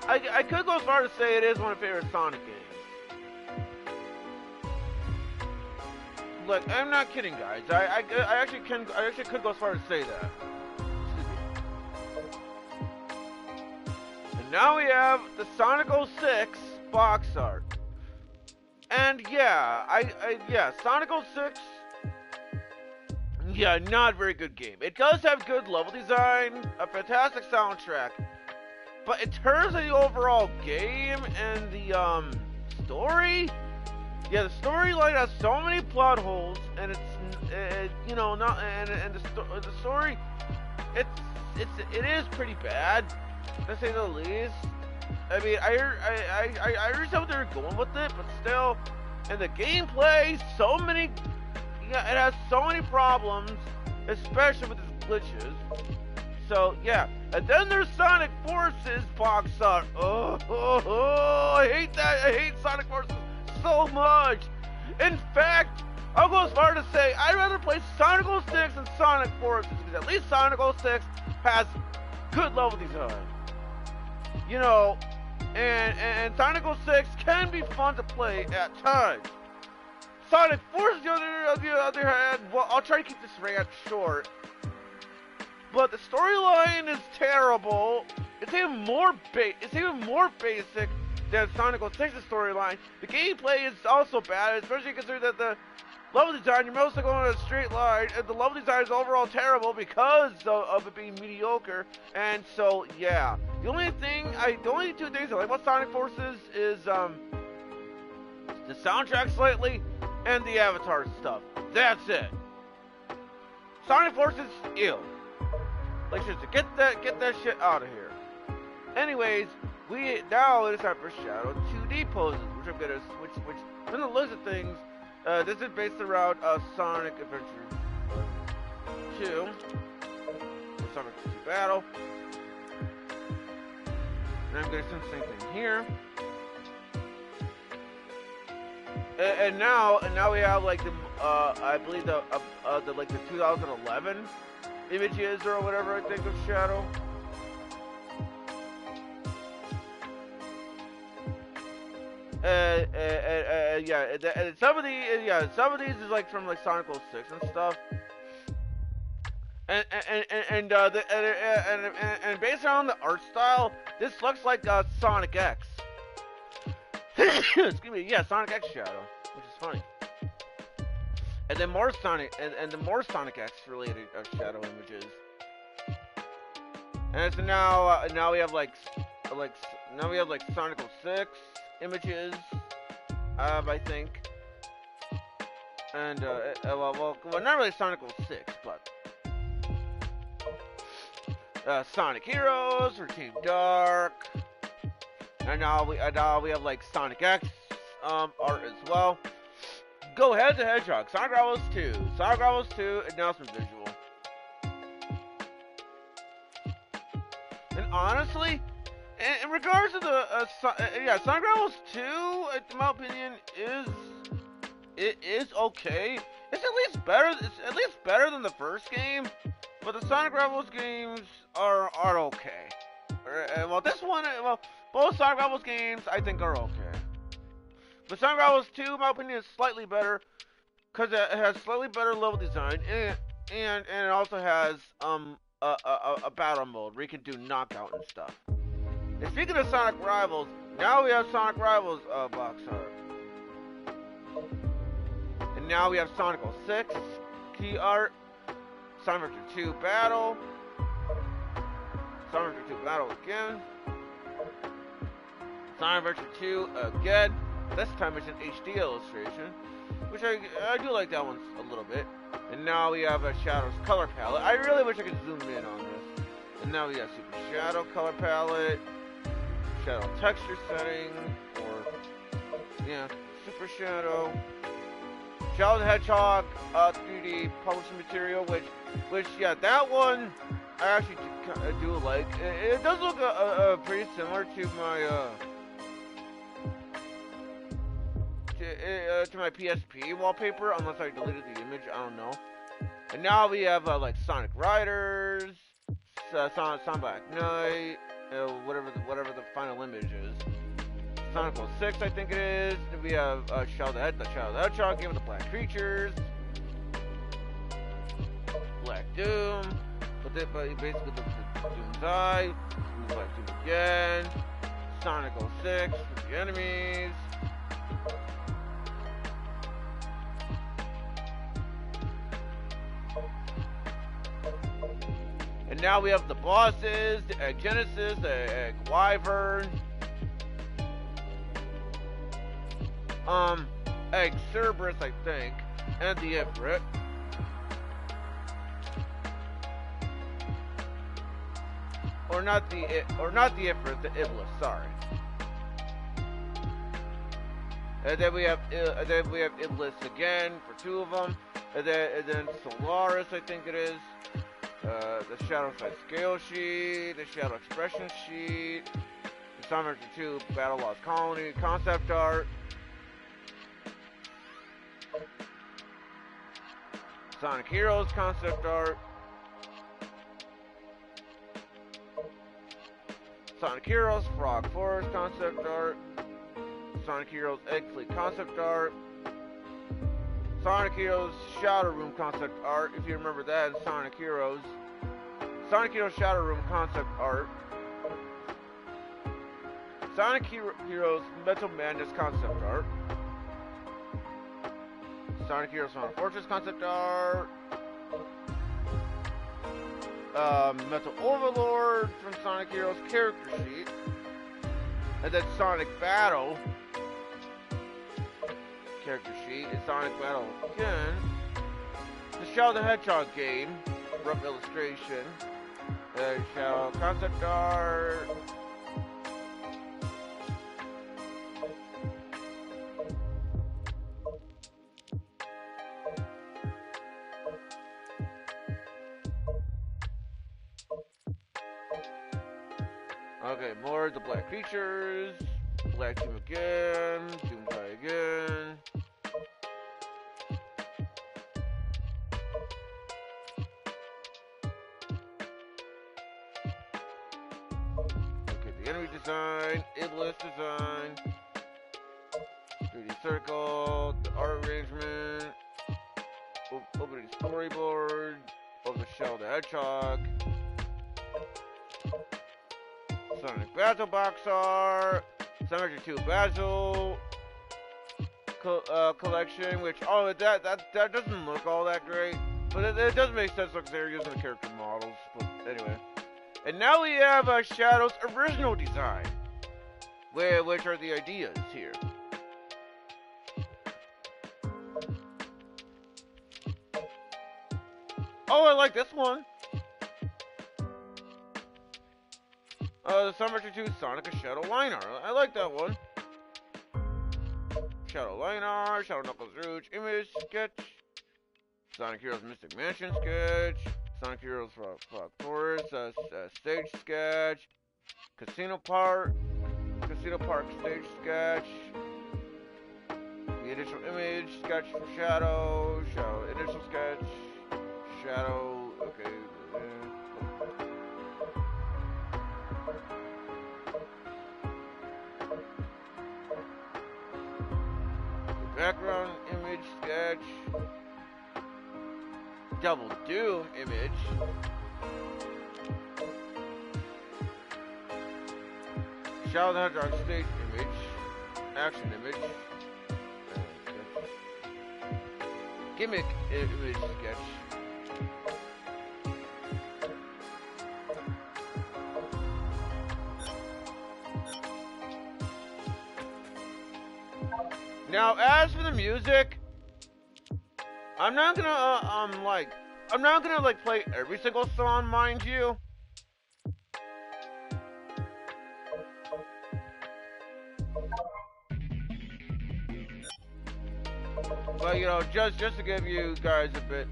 Speaker 1: I could go as far to say it is one of my favorite Sonic games. Look, I'm not kidding, guys. I actually could go as far as say that. And now we have the Sonic 06 box art. And yeah, Sonic 06. Yeah, not a very good game. It does have good level design, a fantastic soundtrack, but in terms of the overall game and the story. Yeah, the storyline has so many plot holes, and the story, it is pretty bad, to say the least. I mean, I understand what they're going with it, but still, and the gameplay, it has so many problems, especially with its glitches. So yeah, and then there's Sonic Forces box art. I hate that. I hate Sonic Forces so much. In fact, I'll go as far to say I'd rather play Sonic 06 than Sonic Forces, because at least Sonic 06 has good level design. You know, and Sonic 06 can be fun to play at times. Sonic Forces, on the other hand, well, I'll try to keep this rant short, but the storyline is terrible. It's even more basic than Sonic 06's storyline. The gameplay is also bad, especially considering that the level design, you're mostly going on a straight line, and the level design is overall terrible because of it being mediocre. And so, yeah, the only two things I like about Sonic Forces is the soundtrack slightly and the avatar stuff. That's it. Sonic Forces, ew. Like, seriously, get that shit out of here. Anyways, now it is time for Shadow 2D poses, which I'm gonna which from the list of things, this is based around Sonic Adventure 2, or Sonic 2 Battle, and I'm gonna do the same thing here. And now we have like the I believe the 2011 images or whatever I think of Shadow. yeah, some of these is like from like Sonic 06 and stuff. And based on the art style, this looks like Sonic X. Excuse me, yeah, Sonic X Shadow, which is funny. And then more and the more Sonic X related shadow images. And so now we have like Sonic 06 images, I think. And well, not really Sonic 06, but Sonic Heroes for Team Dark. And now we have like Sonic X art as well. Go Ahead the Hedgehog, Sonic Rivals 2, Sonic Rivals 2 announcement visual. And honestly, in regards to the Sonic Rivals 2, in my opinion, is okay. It's at least better than the first game. But the Sonic Rivals games are okay. Well, both Sonic Rivals games I think are okay. But Sonic Rivals 2, in my opinion, is slightly better because it has slightly better level design and it also has a battle mode where you can do knockout and stuff. And speaking of Sonic Rivals, now we have Sonic Rivals box art. And now we have Sonic 06 key art, Sonic Adventure 2 Battle, Sonic Adventure 2 Battle again, Sonic Adventure 2 again. This time it's an HD illustration, which I do like that one a little bit. And now we have a Shadows color palette. I really wish I could zoom in on this. And now we have Super Shadow color palette, Shadow texture setting, or yeah, Super Shadow, Shadow the Hedgehog 3D publishing material, which yeah, that one I actually do like. It does look pretty similar to my to my PSP wallpaper, unless I deleted the image. I don't know. And now we have like Sonic Riders, Sonic Black Knight, whatever the final image is. Sonic 06, I think it is. And we have Shadow the Hedgehog game with the black creatures, Black Doom, but basically the Doom's Eye, Black Doom again, Sonic 06 with the enemies. And now we have the bosses, the Egg Genesis, the Egg Wyvern, Egg Cerberus, I think, and the Ifrit. Or not the Ifrit, the Iblis, sorry. And then we have Iblis again for two of them. And then Solaris, I think it is. The Shadow Size Scale Sheet, the Shadow Expression Sheet, the Sonic 2 Battle Lost Colony concept art, Sonic Heroes concept art, Sonic Heroes Frog Forest concept art, Sonic Heroes Egg Fleet concept art, Sonic Heroes Shadow Room concept art, if you remember that, in Sonic Heroes Shadow Room concept art, Sonic Heroes Metal Madness concept art, Sonic Heroes Sonic Fortress concept art, Metal Overlord from Sonic Heroes character sheet, and then Sonic Battle character sheet, and Sonic Battle again, the Shadow the Hedgehog game, rough illustration, Shadow concept art, okay, more of the black creatures, Black Doom again, Doomsday again. Okay, the enemy design, Iblis design, 3D circle, the art arrangement, opening storyboard, of the Shell the Hedgehog, Sonic Battle Box Art, Sonic 2 Battle collection, which that doesn't look all that great, but it does make sense because they're using the character models. But anyway, and now we have Shadow's original design, which are the ideas here. Oh, I like this one. The Summer 2 Sonic and Shadow Line Art. I like that one. Shadow Line Art, Shadow Knuckles Rouge Image Sketch, Sonic Heroes Mystic Mansion Sketch, Sonic Heroes Frog Forest Stage Sketch, Casino Park Stage Sketch, the initial image sketch for Shadow initial sketch, Shadow, okay. Background image sketch, Double Doom image, Shadow the Hedgehog stage image, action image, gimmick image sketch, now, as for the music, I'm not gonna play every single song, mind you. But you know, just to give you guys a bit.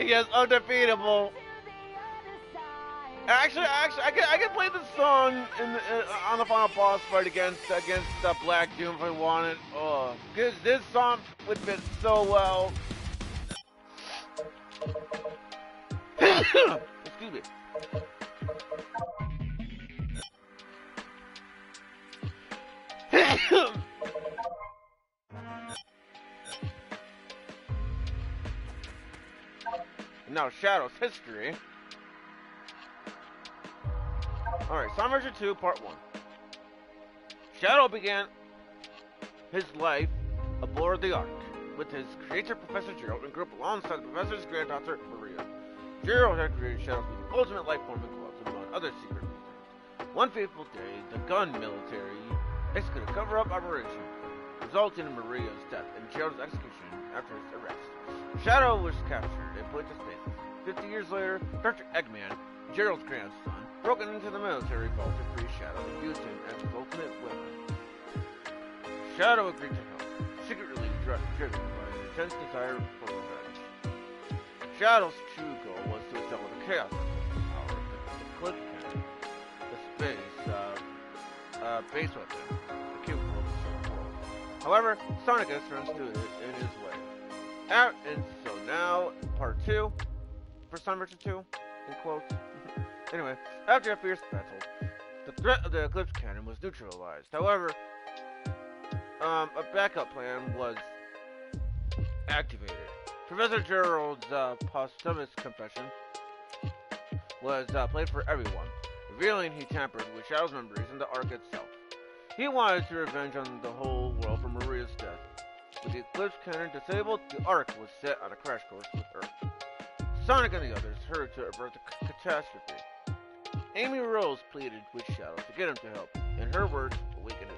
Speaker 1: Yes, undefeatable. Actually, I can play this song on the final boss fight against Black Doom if I wanted. Oh, this song would fit so well. Excuse me. Now, Shadow's history. Alright, Sonic 2, Part 1. Shadow began his life aboard the Ark with his creator, Professor Gerald, and grew up alongside the Professor's granddaughter, Maria. Gerald had created Shadow to be the ultimate life forming gloves, among other secret reasons. One fateful day, the gun military executed a cover-up operation, resulting in Maria's death and Gerald's execution after his arrest. Shadow was captured and put to space. 50 years later, Dr. Eggman, Gerald's grandson, broke into the military vault to free Shadow and used him as his ultimate weapon. Shadow agreed to help, secretly driven by an intense desire for revenge. Shadow's true goal was to assemble the Chaos Emerald's power to click cannon, the base weapon, capable of the world. However, Sonic has turns to it in his way. And so now, part 2 for Sonic 2, in quotes. Anyway, after a fierce battle, the threat of the Eclipse Cannon was neutralized. However, a backup plan was activated. Professor Gerald's posthumous confession was played for everyone, revealing he tampered with Shadow's memories in the Ark itself. He wanted to revenge on the whole world for Maria's death. With the Eclipse Cannon disabled, the Ark was set on a crash course with Earth. Sonic and the others hurried to avert the catastrophe. Amy Rose pleaded with Shadow to get him to help. In her words, awaken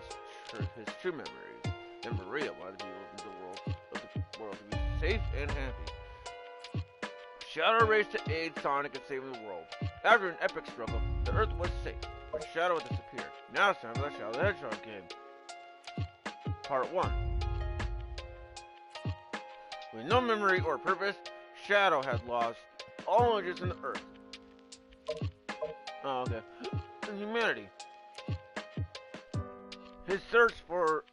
Speaker 1: his true memories. And Maria wanted the world to be safe and happy. Shadow raced to aid Sonic in saving the world. After an epic struggle, the Earth was safe, but Shadow had disappeared. Now it's time for the Shadow the Hedgehog game. Part 1. With no memory or purpose, Shadow had lost all interest in the Earth. Oh, okay. And humanity. His search for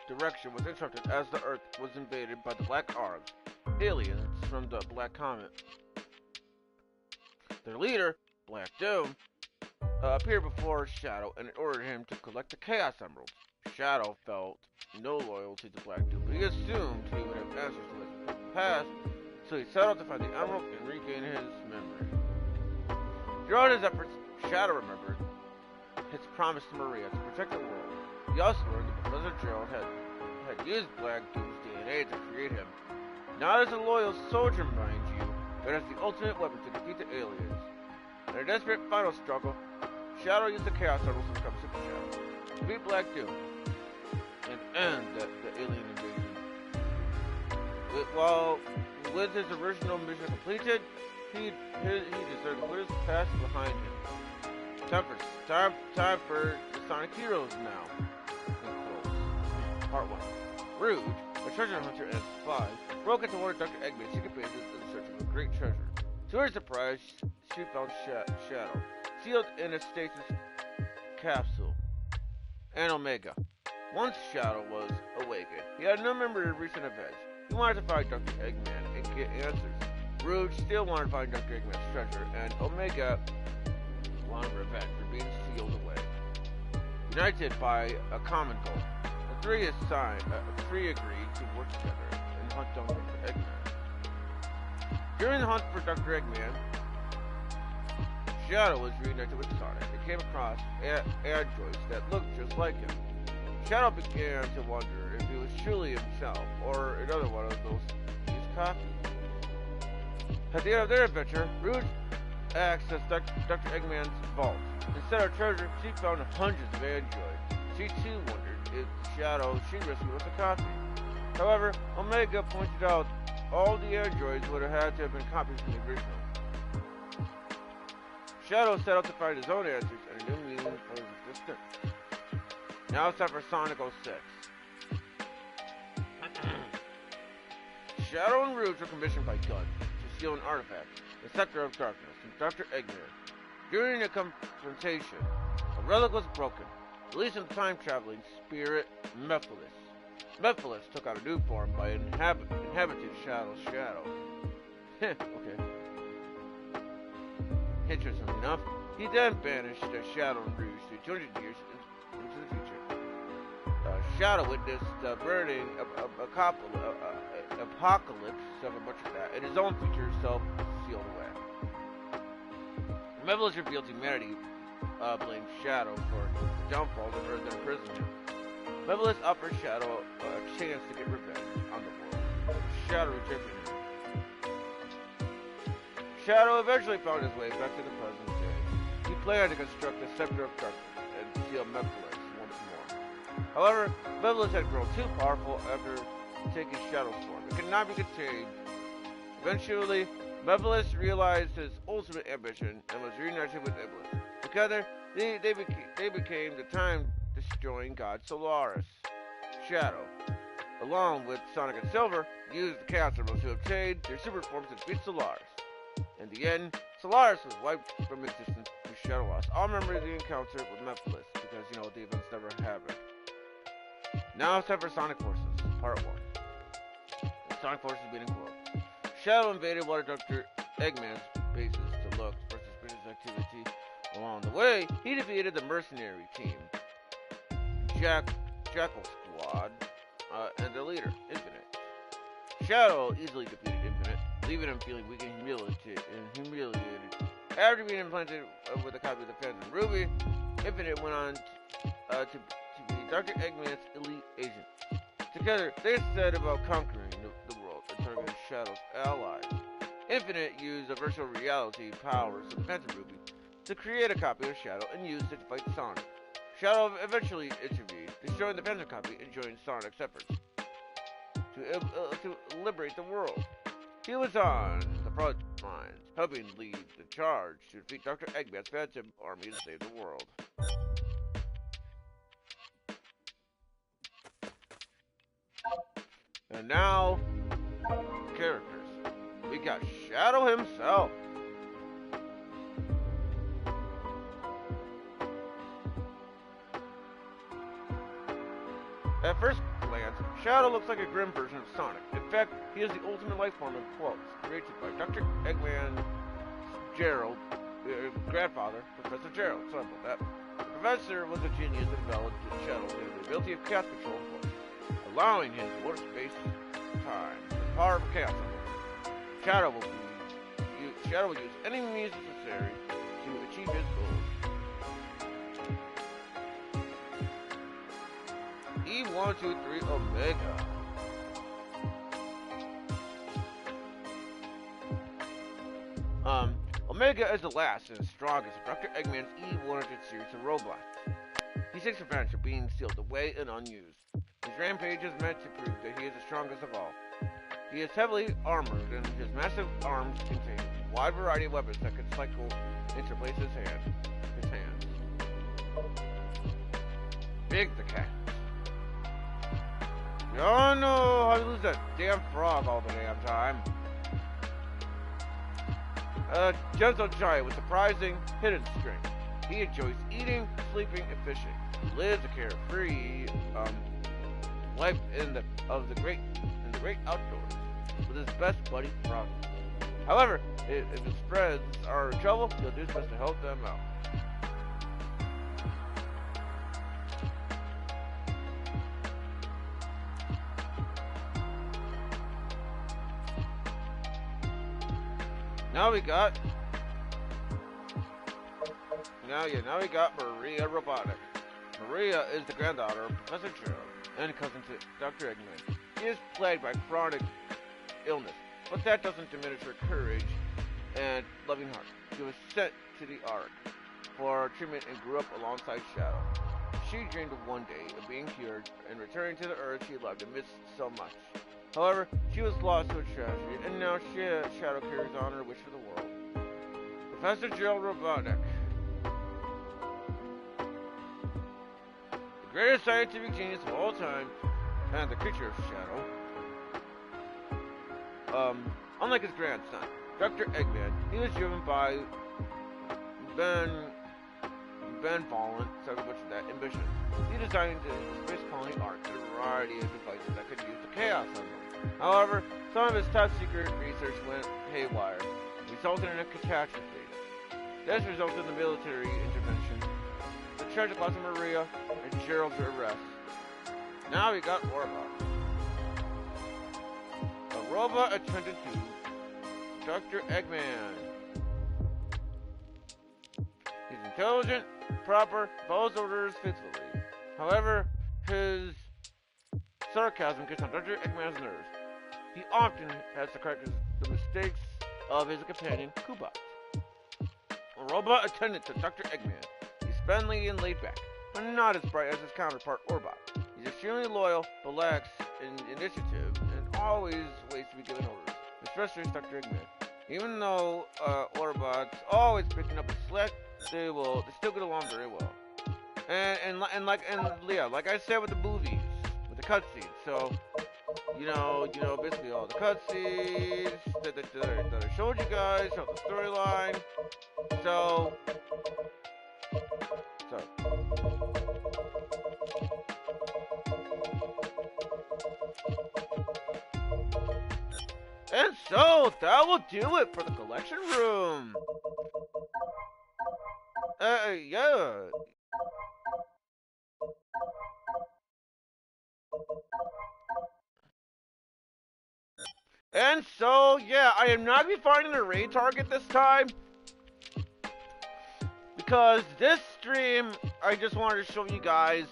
Speaker 1: direction was interrupted as the Earth was invaded by the Black Args, aliens from the Black Comet. Their leader, Black Doom, appeared before Shadow and ordered him to collect the Chaos Emeralds. Shadow felt no loyalty to Black Doom, but he assumed he would have answers to his past, so he set out to find the emerald and regain his memory. Throughout his efforts, Shadow remembered his promise to Maria to protect the world. He also learned that Professor Gerald had used Black Doom's DNA to create him, not as a loyal soldier, mind you, but as the ultimate weapon to defeat the aliens. In a desperate final struggle, Shadow used the Chaos Emeralds to become Super Shadow, to beat Black Doom, and end the alien invasion. With his original mission completed, he decided to put his past behind him. Time for the Sonic Heroes now. Part 1. Rouge, a treasure hunter and spy, broke into one of Dr. Eggman's secret bases in search of a great treasure. To her surprise, she found Shadow, sealed in a stasis capsule, and Omega. Once Shadow was awakened, he had no memory of recent events. He wanted to find Dr. Eggman and get answers. Rouge still wanted to find Dr. Eggman's treasure, and Omega wanted revenge for being sealed away. United by a common goal, the three agreed to work together and hunt down Dr. Eggman. During the hunt for Dr. Eggman, Shadow was reunited with Sonic and came across androids that looked just like him. Shadow began to wonder if he was truly himself, or another one of those he's copied. At the end of their adventure, Rouge accessed Dr. Eggman's vault. Instead of treasure, she found hundreds of androids. She too wondered if the Shadow she rescued was a copy. However, Omega pointed out all the androids would have had to have been copies from the original. Shadow set out to find his own answers and a new meaning for his existence. Now it's time for Sonic 06. Shadow and Rouge were commissioned by Gunn to steal an artifact, the Scepter of Darkness, from Dr. Eggman. During a confrontation, a relic was broken, releasing the time-traveling spirit Mephiles. Mephiles took on a new form by inhabiting Shadow's shadow. Okay. Interestingly enough, he then banished the Shadow and Rouge to 200 years into the future. Shadow witnessed the burning apocalypse, something much of that, and his own future self sealed away. Mephiles revealed humanity blamed Shadow for the downfall of Earth and imprisoned him. Mephiles offered Shadow a chance to get revenge on the world. Shadow rejected him. Shadow eventually found his way back to the present day. He planned to construct the Scepter of Darkness and seal Mephiles once more. However, Mephiles had grown too powerful after taking Shadow's form. It could not be contained. Eventually, Mephiles realized his ultimate ambition and was reunited with Iblis. Together, they became the time-destroying god Solaris. Shadow, along with Sonic and Silver, used the Chaos Emeralds to obtain their super forms to defeat Solaris. In the end, Solaris was wiped from existence with Shadow lost all memory of the encounter with Mephiles because, the events never happened. Now it's time for Sonic Forces, Part 1. The Sonic Forces beating world. Shadow invaded one of Dr. Eggman's bases to look for suspicious activity Along the way, he defeated the mercenary team, Jackal Squad, and their leader, Infinite. Shadow easily defeated Infinite, leaving him feeling weak and humiliated. After being implanted with a copy of the Phantom Ruby, Infinite went on to be Dr. Eggman's elite agent. Together, they set about conquering the world and targeting Shadow's allies. Infinite used a virtual reality powers of the Phantom Ruby to create a copy of Shadow and used it to fight Sonic. Shadow eventually intervened, destroying the Phantom copy and joined Sonic's efforts to liberate the world. He was on the front lines, helping lead the charge to defeat Dr. Eggman's Phantom army to save the world. And now, characters. We got Shadow himself. At first glance, Shadow looks like a grim version of Sonic. In fact, he is the ultimate life form of quotes, created by Dr. Eggman's Gerald, grandfather, Professor Gerald. Sorry about that. The professor was a genius that developed Shadow with the ability of chaos control, allowing him to warp space, time, and the power of chaos. Shadow will use any means necessary to achieve his goals. E123 Omega. Omega is the last and strongest of Dr. Eggman's E100 series of robots. He takes advantage of being sealed away and unused. His rampage is meant to prove that he is the strongest of all. He is heavily armored, and his massive arms contain a wide variety of weapons that can cycle and replace his hands. Big the cat. Oh no, how do you lose that damn frog all the damn time? A gentle giant with surprising hidden strength. He enjoys eating, sleeping, and fishing. He lives a carefree life in the great outdoors with his best buddy Frog. However, if his friends are in trouble, he'll do his best to help them out. Now we got Maria Robotic. Maria is the granddaughter of Professor Gerald and cousin to Dr. Eggman. She is plagued by chronic illness, but that doesn't diminish her courage and loving heart. She was sent to the Ark for treatment and grew up alongside Shadow. She dreamed of one day of being cured and returning to the Earth she loved and missed so much. However, she was lost to a tragedy, and now Shadow carries on her wish for the world. Professor Gerald Robotic. The greatest scientific genius of all time, and the creature of Shadow. Unlike his grandson, Dr. Eggman, he was driven by benevolent, sorry about that, ambition. He designed the space colony Ark and a variety of devices that could use the chaos on them. However, some of his top secret research went haywire, resulting in a catastrophe. This resulted in the military intervention, the tragic loss of Maria, and Gerald's arrest. Now we got Orba, a robot attendant to Dr. Eggman. He's intelligent, proper, follows orders faithfully. However, his sarcasm gets on Dr. Eggman's nerves. He often has to correct the mistakes of his companion, Kubot. A robot attendant to Dr. Eggman. He's friendly and laid back, but not as bright as his counterpart, Orbot. He's extremely loyal, but lacks in initiative, and always waits to be given orders. This frustrates Dr. Eggman. Even though Orbot's always picking up the slack, they still get along very well. And like I said with the movies, with the cutscenes, so basically all the cutscenes that I showed you guys, showed the storyline. So. And so that will do it for the collection room. Yeah. And so, yeah, I am not gonna be finding a raid target this time because this stream, I just wanted to show you guys,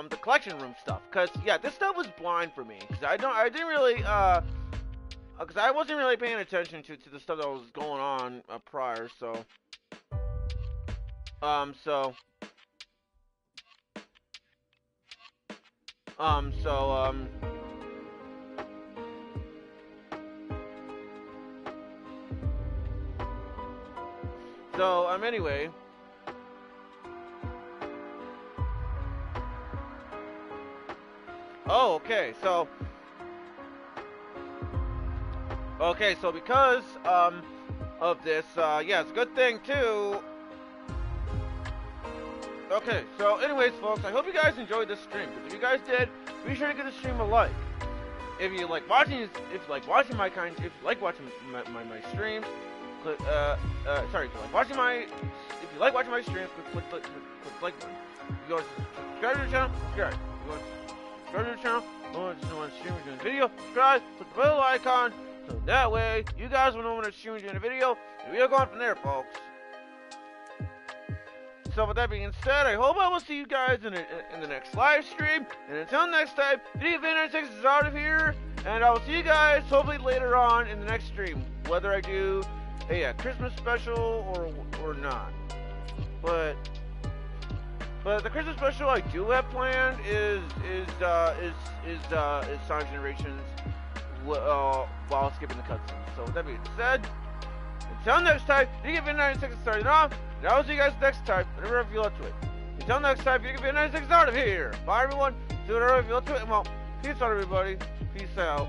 Speaker 1: the collection room stuff. Cause yeah, this stuff was blind for me. Cause I didn't really, cause I wasn't really paying attention to the stuff that was going on prior. Um, so, um, so, um, anyway. Oh, okay. So because of this, yeah, it's a good thing too. Okay, so anyways, folks, I hope you guys enjoyed this stream. Because if you guys did, be sure to give the stream a like. If you like watching my streams, click, if you like watching my streams, click the like button. If you want to subscribe to the channel, subscribe. If you want to subscribe to the channel, you want to stream doing a video, subscribe, click the bell icon, so that way you guys will know when I'm streaming doing a video, and we'll go on from there, folks. So with that being said, I hope I will see you guys in the next live stream. And until next time, V96 is out of here. And I will see you guys hopefully later on in the next stream. Whether I do a Christmas special or not. But the Christmas special I do have planned is Sonic Generations while skipping the cutscenes. So with that being said, until next time, V96 is starting off. And I will see you guys next time, whenever I feel up to it. Until next time, you can be a 96 out of here. Bye, everyone. See you whenever I feel up to it. And well, peace out, everybody. Peace out.